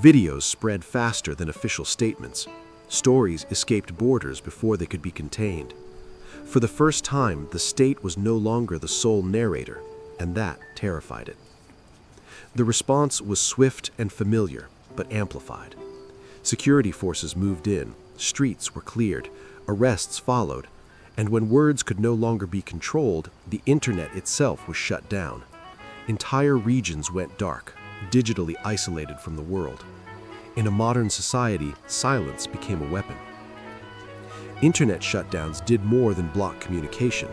Videos spread faster than official statements. Stories escaped borders before they could be contained. For the first time, the state was no longer the sole narrator, and that terrified it. The response was swift and familiar, but amplified. Security forces moved in, streets were cleared, arrests followed, and when words could no longer be controlled, the internet itself was shut down. Entire regions went dark, digitally isolated from the world. In a modern society, silence became a weapon. Internet shutdowns did more than block communication.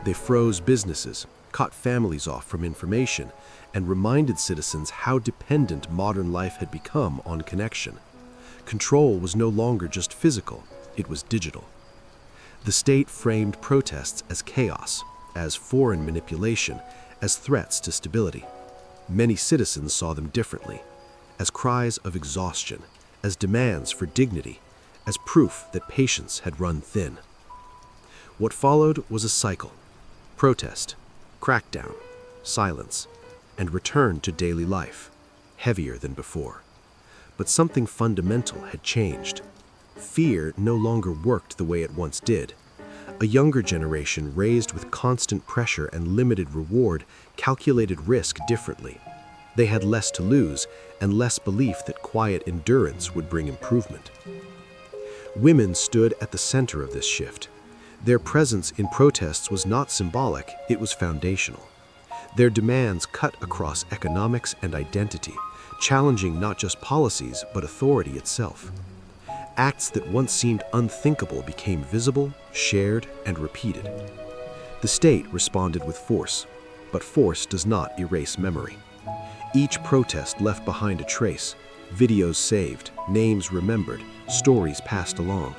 They froze businesses, cut families off from information, and reminded citizens how dependent modern life had become on connection. Control was no longer just physical, it was digital. The state framed protests as chaos, as foreign manipulation, as threats to stability. Many citizens saw them differently, as cries of exhaustion, as demands for dignity, as proof that patience had run thin. What followed was a cycle: protest, crackdown, silence, and return to daily life, heavier than before. But something fundamental had changed. Fear no longer worked the way it once did. A younger generation raised with constant pressure and limited reward calculated risk differently. They had less to lose and less belief that quiet endurance would bring improvement. Women stood at the center of this shift. Their presence in protests was not symbolic, it was foundational. Their demands cut across economics and identity, challenging not just policies but authority itself. Acts that once seemed unthinkable became visible, shared, and repeated. The state responded with force, but force does not erase memory. Each protest left behind a trace, videos saved, names remembered, stories passed along.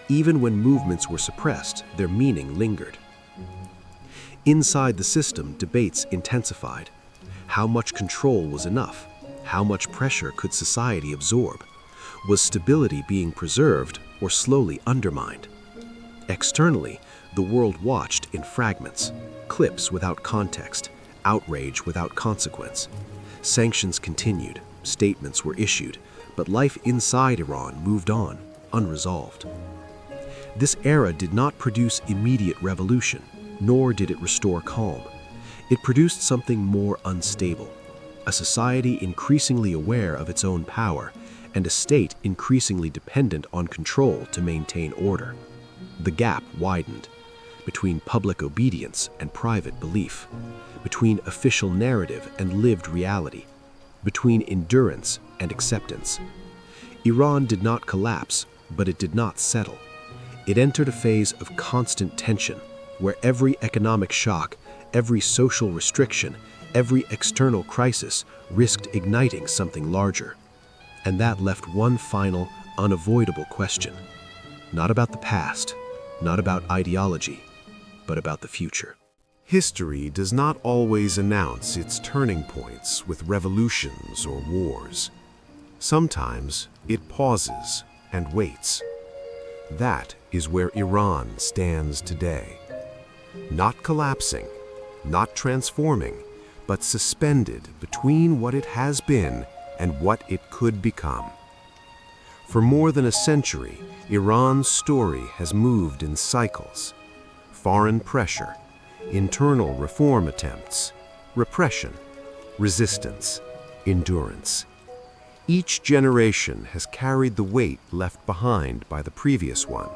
Even when movements were suppressed, their meaning lingered. Inside the system, debates intensified. How much control was enough? How much pressure could society absorb? Was stability being preserved or slowly undermined? Externally, the world watched in fragments, clips without context, outrage without consequence. Sanctions continued, statements were issued, but life inside Iran moved on, unresolved. This era did not produce immediate revolution, nor did it restore calm. It produced something more unstable, a society increasingly aware of its own power, and a state increasingly dependent on control to maintain order. The gap widened between public obedience and private belief, between official narrative and lived reality, between endurance and acceptance. Iran did not collapse, but it did not settle. It entered a phase of constant tension, where every economic shock, every social restriction, every external crisis risked igniting something larger. And that left one final, unavoidable question. Not about the past, not about ideology, but about the future. History does not always announce its turning points with revolutions or wars. Sometimes it pauses and waits. That is where Iran stands today. Not collapsing, not transforming, but suspended between what it has been and what it could become. For more than a century, Iran's story has moved in cycles. Foreign pressure, internal reform attempts, repression, resistance, endurance. Each generation has carried the weight left behind by the previous one.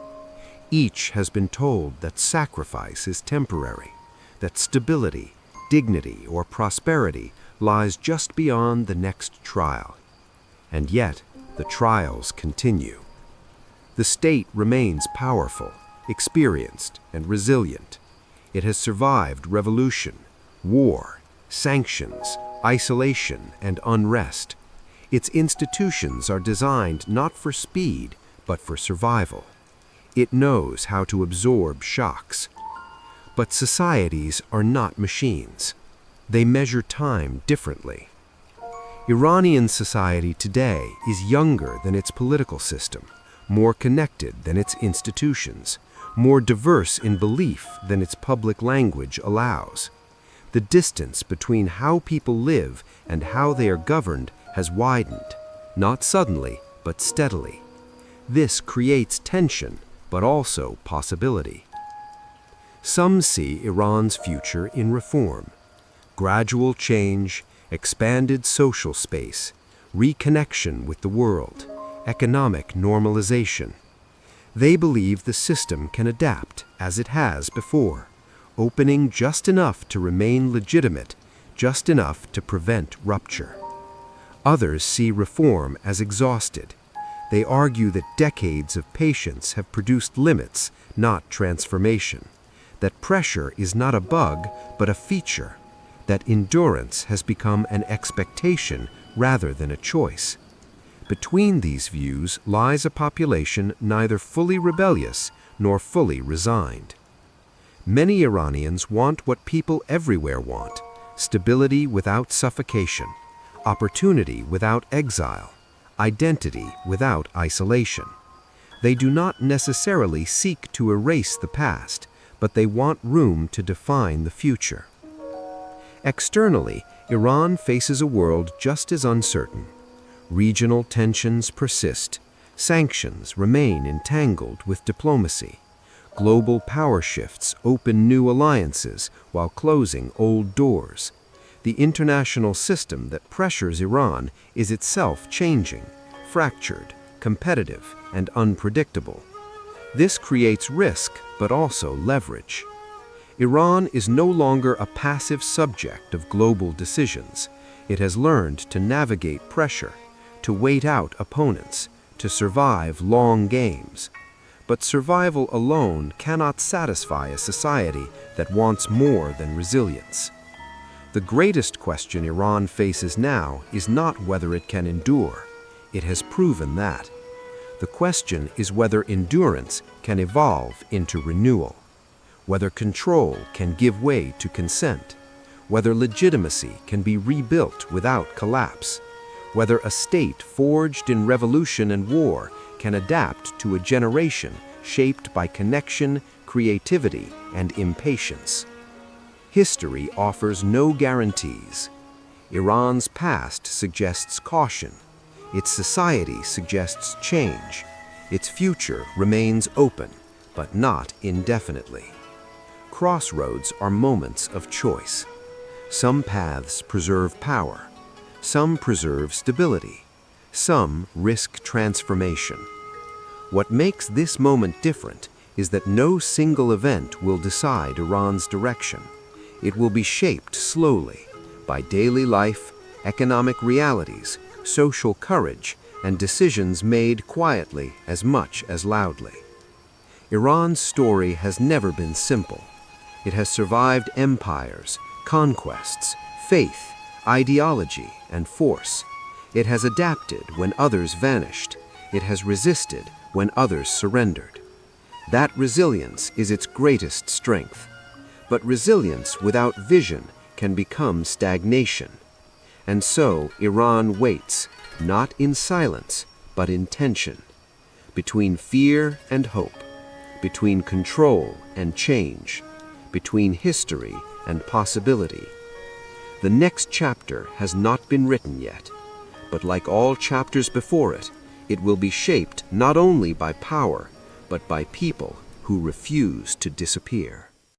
Each has been told that sacrifice is temporary, that stability, dignity, or prosperity lies just beyond the next trial. And yet, the trials continue. The state remains powerful, experienced, and resilient. It has survived revolution, war, sanctions, isolation, and unrest. Its institutions are designed not for speed, but for survival. It knows how to absorb shocks. But societies are not machines. They measure time differently. Iranian society today is younger than its political system, more connected than its institutions, more diverse in belief than its public language allows. The distance between how people live and how they are governed has widened, not suddenly, but steadily. This creates tension, but also possibility. Some see Iran's future in reform, gradual change, expanded social space, reconnection with the world, economic normalization. They believe the system can adapt as it has before, opening just enough to remain legitimate, just enough to prevent rupture. Others see reform as exhausted. They argue that decades of patience have produced limits, not transformation, that pressure is not a bug, but a feature, that endurance has become an expectation rather than a choice. Between these views lies a population neither fully rebellious nor fully resigned. Many Iranians want what people everywhere want: stability without suffocation, opportunity without exile, identity without isolation. They do not necessarily seek to erase the past, but they want room to define the future. Externally, Iran faces a world just as uncertain. Regional tensions persist. Sanctions remain entangled with diplomacy. Global power shifts open new alliances while closing old doors. The international system that pressures Iran is itself changing, fractured, competitive, and unpredictable. This creates risk, but also leverage. Iran is no longer a passive subject of global decisions. It has learned to navigate pressure, to wait out opponents, to survive long games. But survival alone cannot satisfy a society that wants more than resilience. The greatest question Iran faces now is not whether it can endure. It has proven that. The question is whether endurance can evolve into renewal, whether control can give way to consent, whether legitimacy can be rebuilt without collapse, whether a state forged in revolution and war can adapt to a generation shaped by connection, creativity, and impatience. History offers no guarantees. Iran's past suggests caution. Its society suggests change. Its future remains open, but not indefinitely. Crossroads are moments of choice. Some paths preserve power. Some preserve stability. Some risk transformation. What makes this moment different is that no single event will decide Iran's direction. It will be shaped slowly by daily life, economic realities, social courage, and decisions made quietly as much as loudly. Iran's story has never been simple. It has survived empires, conquests, faith, ideology, and force. It has adapted when others vanished. It has resisted when others surrendered. That resilience is its greatest strength. But resilience without vision can become stagnation. And so Iran waits, not in silence, but in tension, between fear and hope, between control and change, between history and possibility. The next chapter has not been written yet, but like all chapters before it, it will be shaped not only by power, but by people who refuse to disappear.